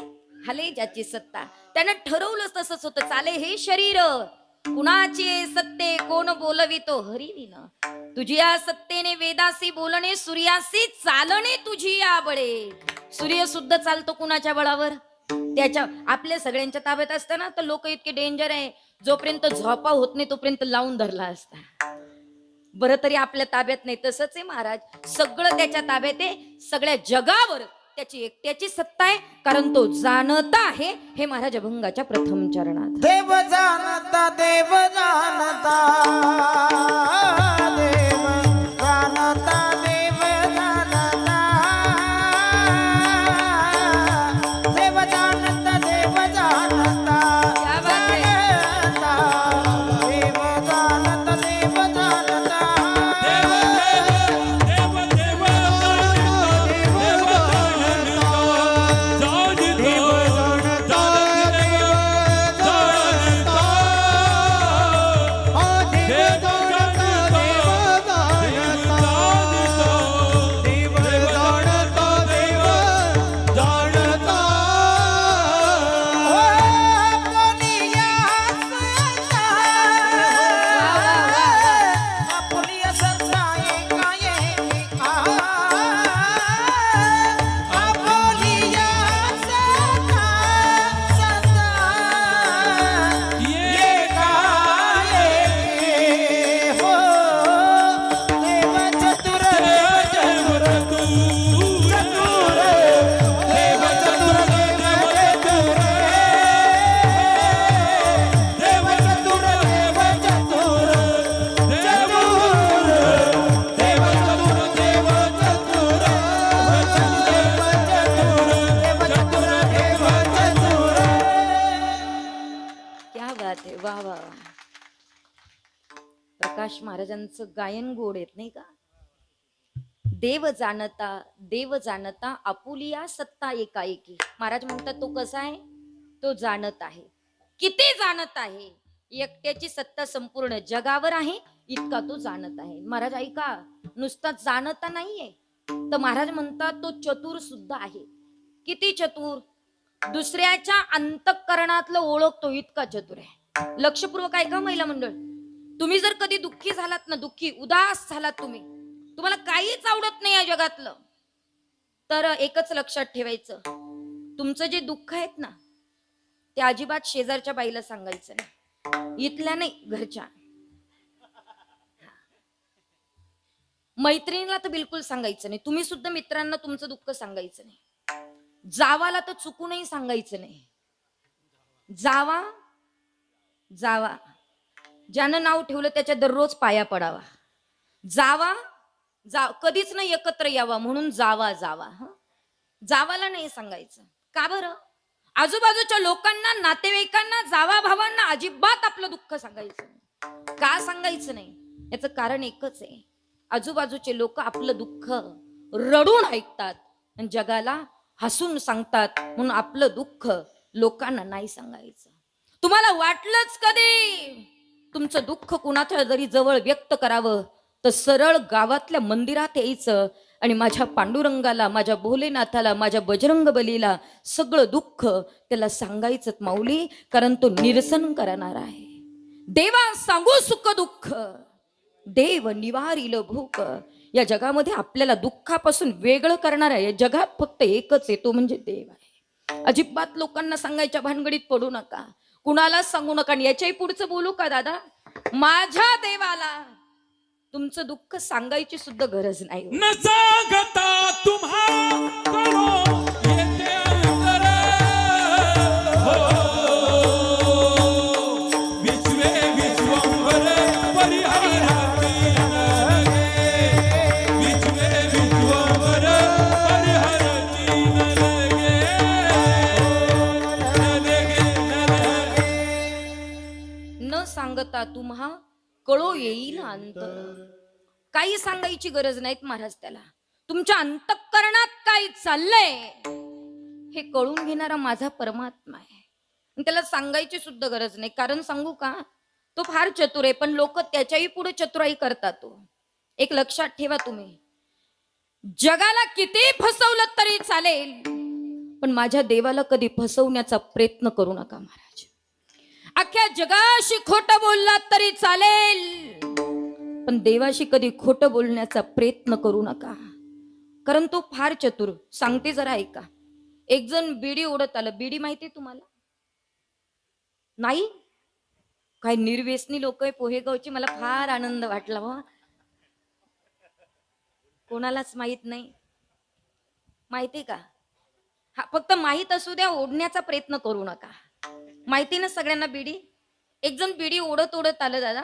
Speaker 1: हले ज्याची सत्ता. त्यानं ठरवलंच तसंच होतं. चाले हे शरीर कुणाचे सत्ते, कोण बोलवितो हरिविन. तुझी या सत्तेने वेदासी बोलणे, सूर्यासी चालणे तुझी या बळे. सूर्य सुद्धा चालतो कुणाच्या बळावर? त्याच्या. आपल्या सगळ्यांच्या ताब्यात असताना तर लोक इतके डेंजर आहे, जोपर्यंत झोपा होत नाही तोपर्यंत लावून धरला असता. बरं तरी आपल्या ताब्यात नाही. तसंच आहे महाराज, सगळं त्याच्या ताब्यात आहे. सगळ्या जगावर त्याची एकट्याची सत्ता आहे, कारण तो जाणता आहे. हे महाराज अभंगाच्या प्रथम चरणात.
Speaker 5: देव जानता, देव जानता, देव जानता, देव जानता, देव जानता, देव जानता,
Speaker 1: क्या बात है.
Speaker 5: देव जानता, देव जानता.
Speaker 3: देव देव देव देव
Speaker 2: देव जाणता, देव
Speaker 1: प्रकाश महाराजांचं गायन गोड येत नाही का? देव जाणता आपुलिया सत्ता एकाएकी. महाराज म्हणतात तो कसा आहे? तो जाणत आहे. किती जाणत आहे? एकट्याची सत्ता संपूर्ण जगावर आहे इतका तो जाणत आहे. महाराज ऐका, नुसता जाणता नाहीये, तर महाराज म्हणतात तो चतुर सुद्धा आहे. किती चतुर? दुसऱ्याच्या अंतःकरणातलं ओळखतो इतका चतुर आहे. लक्षपूर्वक ऐका महिला मंडळ, तुम्ही जर कधी दुःखी झालात ना, दुःखी उदास झालात, तुम्हाला काहीच आवडत नाही या जगातलं, तर एकच लक्षात ठेवायचं, तुमचं जे दुःख आहेत ना ते अजिबात शेजारच्या बाईला सांगायचं नाही, इथल्या नाही, घरच्या. मैत्रिणीला तर बिलकुल सांगायचं नाही. तुम्ही सुद्धा मित्रांना तुमचं दुःख सांगायचं नाही. जावाला तर चुकूनही सांगायचं नाही. जावा ज्यानं नाव ठेवलं त्याच्या दररोज पाया पडावा. कधीच नाही एकत्र यावा, म्हणून जावा. जावाला नाही सांगायचं. का बरं? आजूबाजूच्या लोकांना, नातेवाईकांना, जावा भावांना अजिबात आपलं दुःख सांगायचं नाही. का सांगायचं नाही? याचं कारण एकच आहे, आजूबाजूचे लोक आपलं दुःख रडून ऐकतात आणि जगाला हसून सांगतात, म्हणून आपलं दुःख लोकांना नाही सांगायचं. तुम्हाला वाटलंच कधी तुमचं दुःख कुणाच्या जरी जवळ व्यक्त करावं, तर सरळ गावातल्या मंदिरात यायचं आणि माझ्या पांडुरंगाला, माझ्या भोलेनाथाला, माझ्या बजरंग बलीला सगळं दुःख त्याला सांगायचं माऊली, कारण तो निरसन करणार आहे. देवा सांगू सुख दुःख, देव निवारील भूक. या जगामध्ये आपल्याला दुःखापासून वेगळं करणारा या जगात फक्त एकच आहे, तो म्हणजे देव आहे. अजिबात लोकांना सांगायच्या भानगडीत पडू नका, कुणालाच सांगू नका. याच्याही पुढचं बोलू का दादा? माझ्या देवाला तुमचं दुःख सांगायची सुद्धा गरज नाही.
Speaker 3: न सांगता तुम्हा कळो येते अंतर, हो विश्वे विश्वंभर परिहरती नगे, विश्वे विश्वंभर परिहरती नगे.
Speaker 1: न सांगता तुम्हा कळो येईल अंतर. काही सांगायची गरज नाहीत महाराज त्याला. तुमच्या अंतःकरणात काय चाललंय हे कळून घेणारा माझा परमात्मा आहे, त्याला सांगायची सुद्धा गरज नाही. कारण सांगू का, तो फार चतुर आहे, पण लोक त्याच्याही पुढे चतुराई करतात. तो एक लक्षात ठेवा, तुम्ही जगाला किती फसवलं तरी चालेल, पण माझ्या देवाला कधी फसवण्याचा प्रयत्न करू नका महाराज. अख्ख्या जगाशी खोटं बोललात तरी चालेल, पण देवाशी कधी खोटं बोलण्याचा प्रयत्न करू नका, कारण तो फार चतुर. सांगते जरा ऐका. एक जण बिडी ओढत आलं. बिडी माहिती तुम्हाला? नाही? काय निर्व्यसनी लोक आहे पोहेगावची. मला फार आनंद वाटला हो. कोणालाच माहित नाही? माहिती का? हा, फक्त माहित असू द्या, ओढण्याचा प्रयत्न करू नका. माहिती ना सगळ्यांना बिडी? एक जण बिडी ओढत ओढत आलं दादा,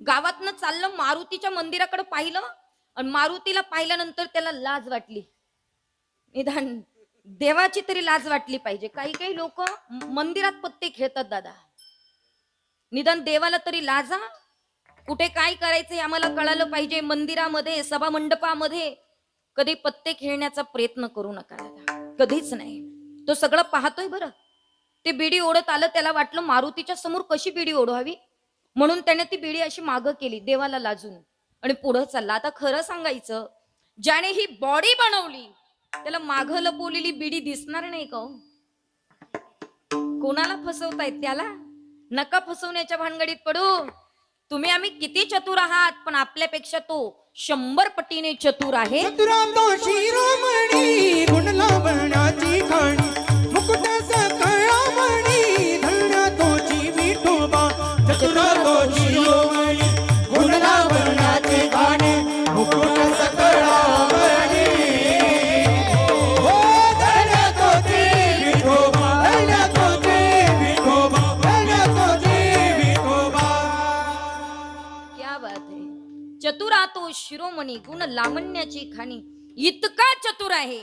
Speaker 1: गावातनं चाललं, मारुतीच्या मंदिराकडे पाहिलं, आणि मारुतीला पाहिल्यानंतर त्याला लाज वाटली. निदान देवाची तरी लाज वाटली पाहिजे. काही काही लोक मंदिरात पत्ते खेळतात दादा, निदान देवाला तरी लाजा. कुठे काय करायचं हे आम्हाला कळालं पाहिजे. मंदिरामध्ये, सभा मंडपामध्ये कधी पत्ते खेळण्याचा प्रयत्न करू नका दादा, कधीच नाही. तो सगळं पाहतोय बरं. ते बिडी ओढत आलं, त्याला वाटलं मारुतीच्या समोर कशी बिडी ओढवावी, म्हणून त्याने ती बिडी अशी मागं केली देवाला लाजून, आणि पुढं चालला. आता खरं सांगायचं, ज्याने ही बॉडी बनवली त्याला मागं लपवलेली बिडी दिसणार नाही का? कोणाला फसवतायत त्याला? नका फसवण्याच्या भानगडीत पडू. तुम्ही आम्ही किती चतुर आहात, पण आपल्यापेक्षा तो 100 पटीने चतुर आहे.
Speaker 2: चतुरा तो शिरोमणी, गुण लावण्याची खाणी, मुकुटाचा काळामणी, धन्य तोची विठोबा. चतुरा तो शिरोमणी, गुण लावण्याची खाणी, मुकुटाचा काळामणी, हो धन्य तोची विठोबा, धन्य तोची विठोबा, धन्य तोची विठोबा.
Speaker 1: क्या बात आहे. चतुरा तो शिरोमणी, गुण लावण्याची खाणी. इतका चतुर आहे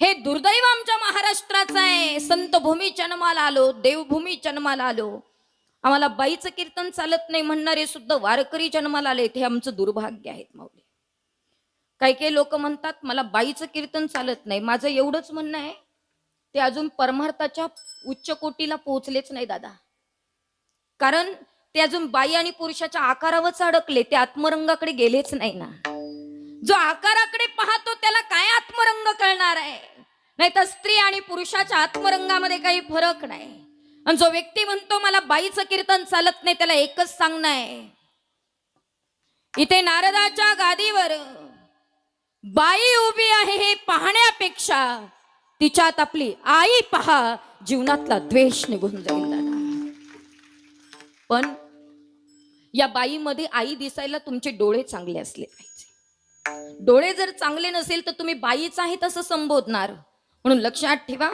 Speaker 1: हे दुर्दैव आमच्या महाराष्ट्राचं आहे. संत भूमी जन्माला आलो, देवभूमी जन्माला आलो, आम्हाला बाईचं कीर्तन चालत नाही म्हणणारे सुद्धा वारकरी जन्माला आले. हे आमचं दुर्भाग्य आहे माऊली. काही काही लोक म्हणतात मला बाईचं कीर्तन चालत नाही. माझं एवढंच म्हणणं आहे, ते अजून परमार्थाच्या उच्च कोटीला पोहोचलेच नाही दादा. कारण ते अजून बाई आणि पुरुषाच्या आकारावरच अडकले, ते आत्मरंगाकडे गेलेच नाही ना. जो आकाराकडे पाहतो त्याला काय आत्मरंग कळणार आहे? नाही तर स्त्री आणि पुरुषाच्या आत्मरंगामध्ये काही फरक नाही. आणि जो व्यक्ती म्हणतो मला बाईचं कीर्तन चालत नाही, त्याला एकच सांगणं आहे, इथे नारदाच्या गादीवर बाई उभी आहे हे पाहण्यापेक्षा तिच्यात आपली आई पहा, जीवनातला द्वेष निघून जाईल दादा. पण या बाईमध्ये आई दिसायला तुमचे डोळे चांगले असले पाहिजे. डोळे जर चांगले नसेल तर तुम्ही बाईच आहे तसं संबोधणार. म्हणून लक्षात ठेवा,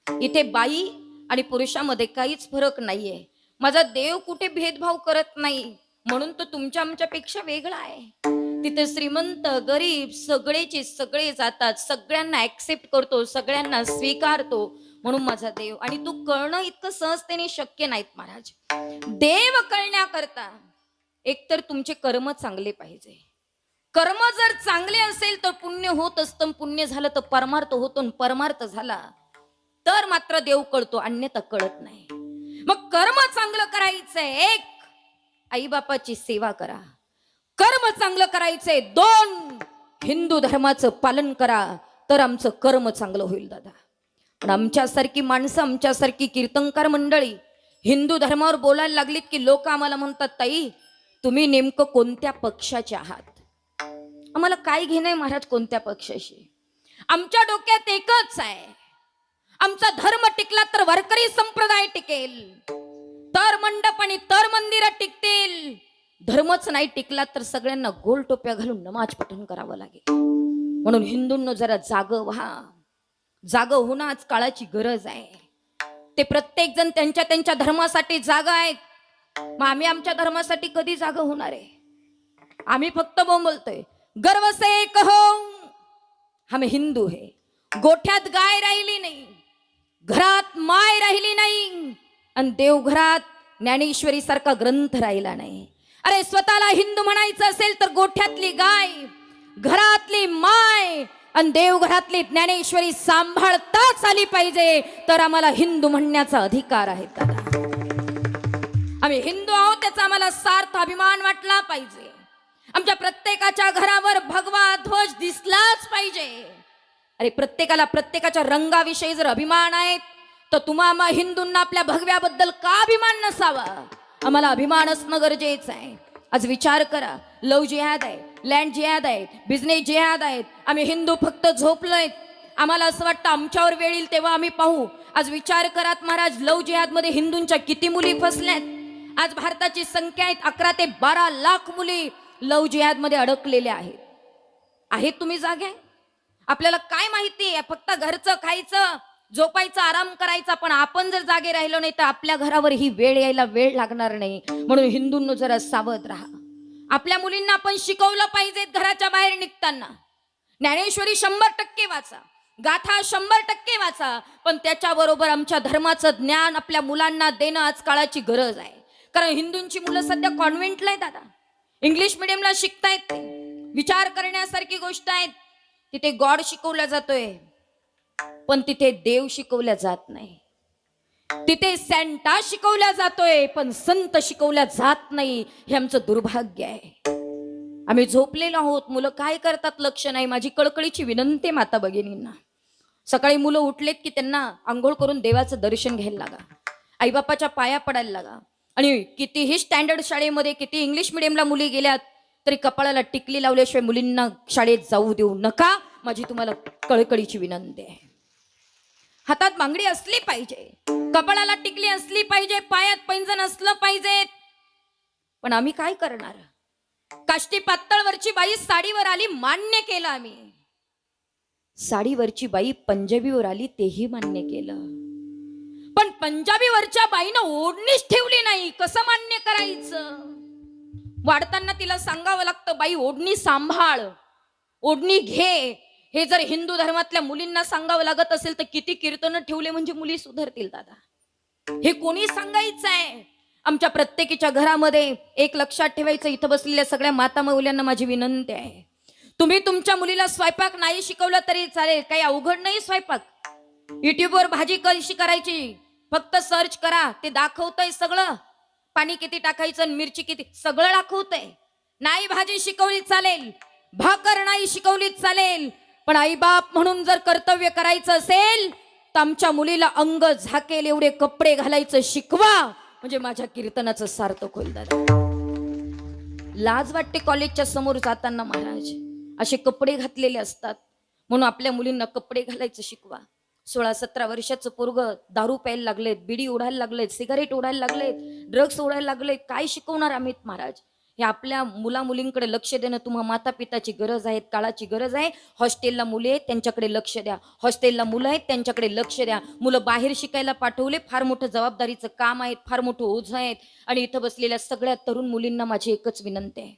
Speaker 1: इथे बाई आणि पुरुषामध्ये काहीच फरक नाहीये. माझा देव कुठे भेदभाव करत नाही, म्हणून तो तुमच्या आमच्यापेक्षा वेगळा आहे. तिथे श्रीमंत गरीब सगळेचे सगळे जातात, सगळ्यांना ऍक्सेप्ट करतो, सगळ्यांना स्वीकारतो. म्हणून माझा देव, आणि तू कळणं इतकं सहजतेने शक्य नाहीत महाराज. देव कळण्याकरता एकतर तुमचे कर्म चांगले पाहिजे. कर्म जर चांगले असेल तर पुण्य होत असतं, पुण्य झालं तर परमार्थ होतो, परमार्थ झाला तर मात्र देव कळतो, अन्यथा कळत नाही. मग कर्म चांगलं करायचंय, एक आई बापाची सेवा करा. कर्म चांगलं करायचंय, दोन हिंदू धर्माचं पालन करा, तर आमचं कर्म चांगलं होईल दादा. पण आमच्यासारखी माणसं, आमच्यासारखी कीर्तनकार मंडळी हिंदू धर्मावर बोलायला लागलीत की लोक आम्हाला म्हणतात, ताई तुम्ही नेमकं कोणत्या पक्षाचे आहात? आम्हाला काय घेणं आहे महाराज कोणत्या पक्षाशी? आमच्या डोक्यात एकच आहे, आमचा धर्म टिकला तर वारकरी संप्रदाय टिकेल, तर मंडप आणि तर मंदिरं टिकतील. धर्मच नाही टिकला तर सगळ्यांना गोल टोप्या घालून नमाज पठण करावं लागेल. म्हणून हिंदूंनो जरा जागं व्हा. जागं होणं आज काळाची गरज आहे. ते प्रत्येक जण त्यांच्या त्यांच्या धर्मासाठी जागा आहेत. मग आम्ही आमच्या धर्मासाठी कधी जागा होणार आहे? आम्ही फक्त बोलतोय गर्व से कहो हम हिंदू है. गोठ्यात गाय राहिली नाही, घरात माय राहिली नाही, आणि देवघरात ज्ञानेश्वरी सारखा ग्रंथ राहिला नाही. अरे स्वतःला हिंदू म्हणायचं असेल तर गोठ्यातली गाय, घरातली माय आणि देवघरातली ज्ञानेश्वरी सांभाळताच आली पाहिजे, तर आम्हाला हिंदू म्हणण्याचा अधिकार आहे दादा. आम्ही हिंदू आहोत त्याचा आम्हाला सार्थ अभिमान वाटला पाहिजे. आमच्या प्रत्येकाच्या घरावर भगवा ध्वज दिसलाच पाहिजे. अरे प्रत्येकाला प्रत्येकाच्या रंगाविषयी जर अभिमान आहे तर तुम्हा हिंदूंना आपल्या भगव्याबद्दल का अभिमान नसावा? आम्हाला अभिमान असणं गरजेचं आहे. आज विचार करा, लव जिहाद आहे, लँड जिहाद आहे, बिझनेस जिहाद आहेत. आम्ही हिंदू फक्त झोपलोय. आम्हाला असं वाटतं आमच्यावर वेळ येईल तेव्हा आम्ही पाहू. आज विचार करात महाराज, लव जिहाद मध्ये हिंदूंच्या किती मुली फसल्यात? आज भारताची संख्या आहे 11 ते 12 लाख मुली लव जिहाद मध्ये अडकलेल्या आहेत. तुम्ही जागे? आपल्याला काय माहिती आहे? फक्त घरचं खायचं, झोपायचं, आराम करायचा. पण आपण जर जागे राहिलो नाही तर आपल्या घरावर ही वेळ यायला वेळ लागणार नाही. म्हणून हिंदूंनो जरा सावध राहा. आपल्या मुलींना आपण शिकवलं पाहिजे घराच्या बाहेर निघताना. ज्ञानेश्वरी 100% वाचा, गाथा 100% वाचा, पण त्याच्याबरोबर आमच्या धर्माचं ज्ञान आपल्या मुलांना देणं आज काळाची गरज आहे. कारण हिंदूंची मुलं सध्या कॉन्व्हेंटला आहेत दादा, इंग्लिश मिडियमला शिकतायत. ते विचार करण्यासारखी गोष्ट आहे. तिथे गॉड शिकवला जातोय पण तिथे देव शिकवल्या जात नाही. तिथे सॅन्टा शिकवल्या जातोय पण संत शिकवल्या जात नाही. हे आमचं दुर्भाग्य आहे. आम्ही झोपलेलो आहोत, मुलं काय करतात लक्ष नाही. माझी कळकळीची विनंती माता भगिनींना, सकाळी मुलं उठलेत की त्यांना आंघोळ करून देवाचं दर्शन घ्यायला लागा, आईबापाच्या पाया पडायला लागा. आणि कितीही स्टँडर्ड शाळेमध्ये, किती इंग्लिश मिडियमला मुली गेल्यात तरी कपाळाला टिकली लावल्याशिवाय मुलींना शाळेत जाऊ देऊ नका. माझी तुम्हाला कळकळीची विनंती आहे. हातात बांगडी असली पाहिजे, कपाळाला टिकली असली पाहिजे, पायात पैंजण असलं पाहिजे. पण आम्ही काय करणार? काष्टी पातळवरची बाई साडीवर आली, मान्य केलं आम्ही. साडीवरची बाई पंजाबीवर आली, तेही मान्य केलं. पण पंजाबीवरच्या बाईनं ओढणीच ठेवली नाही, कसं मान्य करायचं? वाढताना तिला सांगावं लागतं, बाई ओढणी सांभाळ, ओढणी घे. हे जर हिंदू धर्मातल्या मुलींना सांगावं लागत असेल तर किती कीर्तन ठेवले म्हणजे मुली सुधारतील दादा. हे कोणी सांगायचं आहे? आमच्या प्रत्येकीच्या घरामध्ये एक लक्षात ठेवायचं, इथं बसलेल्या सगळ्या माता मौल्यांना माझी विनंती आहे, तुम्ही तुमच्या मुलीला स्वयंपाक नाही शिकवला तरी चालेल, काही अवघड नाही स्वयंपाक. युट्यूबवर भाजी कशी करायची फक्त सर्च करा, ते दाखवतंय सगळं. पाणी किती टाकायचं, मिरची किती, सगळं दाखवतंय. नाही भाजी शिकवली चालेल, भाकर नाही शिकवली चालेल, पण आईबाप म्हणून जर कर्तव्य करायचं असेल तर आमच्या मुलीला अंग झाकेल एवढे कपडे घालायचं शिकवा, म्हणजे माझ्या कीर्तनाचं सार्थक होईल दादा. लाज वाटते कॉलेजच्या समोर जाताना महाराज, असे कपडे घातलेले असतात. म्हणून आपल्या मुलींना कपडे घालायचं शिकवा. 16-17 वर्षाचं पोरग दारू प्यायला लागलेत, बिडी ओढायला लागलेत, सिगारेट ओढायला लागलेत, ड्रग्स ओढायला लागलेत, काय शिकवणार आम्ही महाराज? हे आपल्या मुला मुलींकडे लक्ष देणं तुम्हा माता पिताची गरज आहे, काळाची गरज आहे. हॉस्टेलला मुले आहेत त्यांच्याकडे लक्ष द्या, हॉस्टेलला मुलं आहेत त्यांच्याकडे लक्ष द्या. मुलं बाहेर शिकायला पाठवले, फार मोठं जबाबदारीचं काम आहे, फार मोठं ओझ आहेत. आणि इथं बसलेल्या सगळ्या तरुण मुलींना माझी एकच विनंती आहे,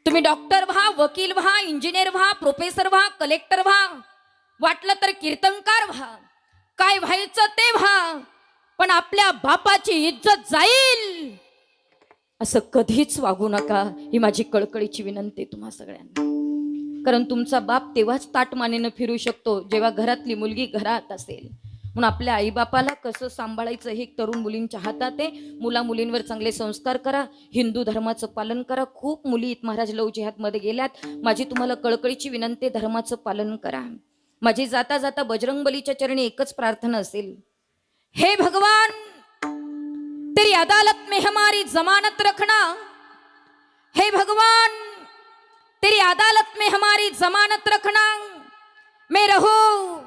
Speaker 1: तुम्ही डॉक्टर व्हा, वकील व्हा, इंजिनियर व्हा, प्रोफेसर व्हा, कलेक्टर व्हा, वाटलं तर कीर्तनकार व्हा, काय व्हायचं ते व्हा, पण आपल्या बापाची इज्जत जाईल असं कधीच वागू नका. ही माझी कळकळीची विनंती तुम्हा सगळ्यांना. कारण तुमचा बाप तेव्हाच ताटमानेनं फिरू शकतो जेव्हा घरातली मुलगी घरात असेल. म्हणून आपल्या आईबापाला कसं सांभाळायचं हे तरुण मुलींच्या हातात आहे. मुला मुलींवर चांगले संस्कार करा, हिंदू धर्माचं पालन करा. खूप मुली महाराज लव जिहादमध्ये गेल्यात. माझी तुम्हाला कळकळीची विनंती, धर्माचं पालन करा. माझी जाता जाता बजरंगबलीच्या चरणी एकच प्रार्थना असेल, हे भगवान तेरी अदालत में हमारी जमानत रखना, हे भगवान तेरी अदालत में हमारी जमानत रखना, मैं रहूं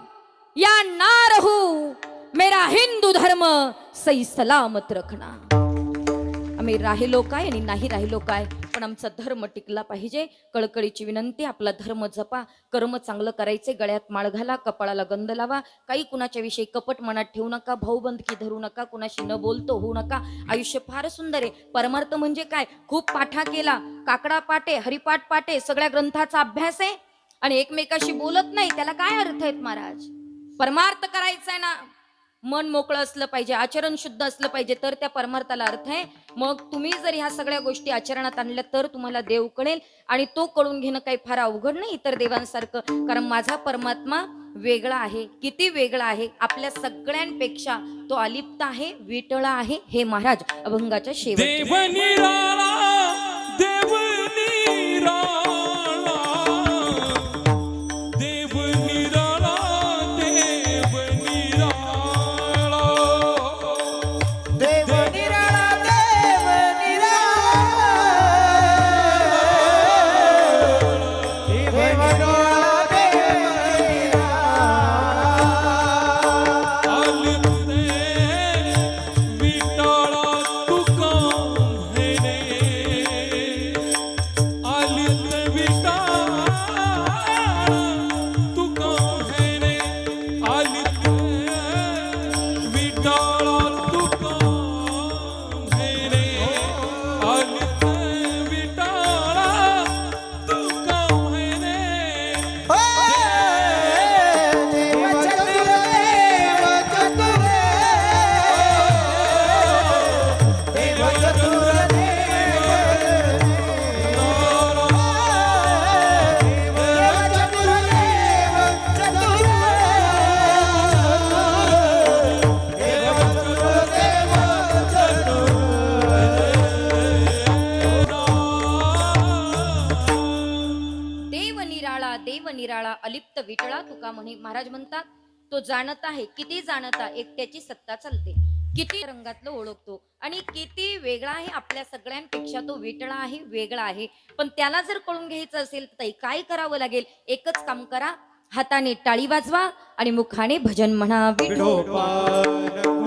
Speaker 1: या ना रहूं मेरा हिंदू धर्म सही सलामत रखना. आम्ही राहिलो काय आणि नाही राहिलो काय, पण आमचा धर्म टिकला पाहिजे. कळकळीची विनंती, आपला धर्म जपा, कर्म चांगलं करायचे, गळ्यात माळ घाला, कपाळाला गंध लावा, काही कुणाच्या विषयी कपट मनात ठेवू नका, भाऊबंदकी धरू नका, कुणाशी न बोलतो होऊ नका. आयुष्य फार सुंदर आहे. परमार्थ म्हणजे काय? खूप पाठा केला, काकडा पाटे, हरिपाठ पाटे, सगळ्या ग्रंथाचा अभ्यास आहे आणि एकमेकाशी बोलत नाही, त्याला काय अर्थ आहेत महाराज? परमार्थ करायचा आहे ना, मन मोकळं असलं पाहिजे, आचरण शुद्ध असलं पाहिजे, तर त्या परमार्थाला अर्थ आहे. मग तुम्ही जर ह्या सगळ्या गोष्टी आचरणात आणल्या तर तुम्हाला देव कळेल, आणि तो कळून घेणं काही फार अवघड नाही इतर देवांसारखं. कारण माझा परमात्मा वेगळा आहे. किती वेगळा आहे? आपल्या सगळ्यांपेक्षा तो अलिप्त आहे, विटळा आहे. हे महाराज अभंगाच्या शेवट
Speaker 3: देव निराळा, देव निराळा, देव निराळा, देव निराळा,
Speaker 5: देव निराळा, देव निराळा, देव निराळा, देव निराळा.
Speaker 3: आलिते विटाळा तुका म्हणे, आलिते विटाळा तुका म्हणे, आलिते विटाळा तुका म्हणे, आलिते विटाळा तुका म्हणे.
Speaker 5: देव चतुर, देव चतुर, देव चतुर,
Speaker 1: देव निराळा, देव निराळा, अलिप्त विटळा तुका म्हणे. महाराज म्हणतात तो जाणत आहे, किती जाणता एकट्याची सत्ता चालते, किती रंगातलं ओळखतो आणि किती वेगळा आहे. आपल्या सगळ्यांपेक्षा तो विटळा आहे, वेगळा आहे. पण त्याला जर कळून घ्यायचं असेल तर काय करावं लागेल? एकच काम करा, हाताने टाळी वाजवा आणि मुखाने भजन म्हणा. विठोबा
Speaker 2: विठोबा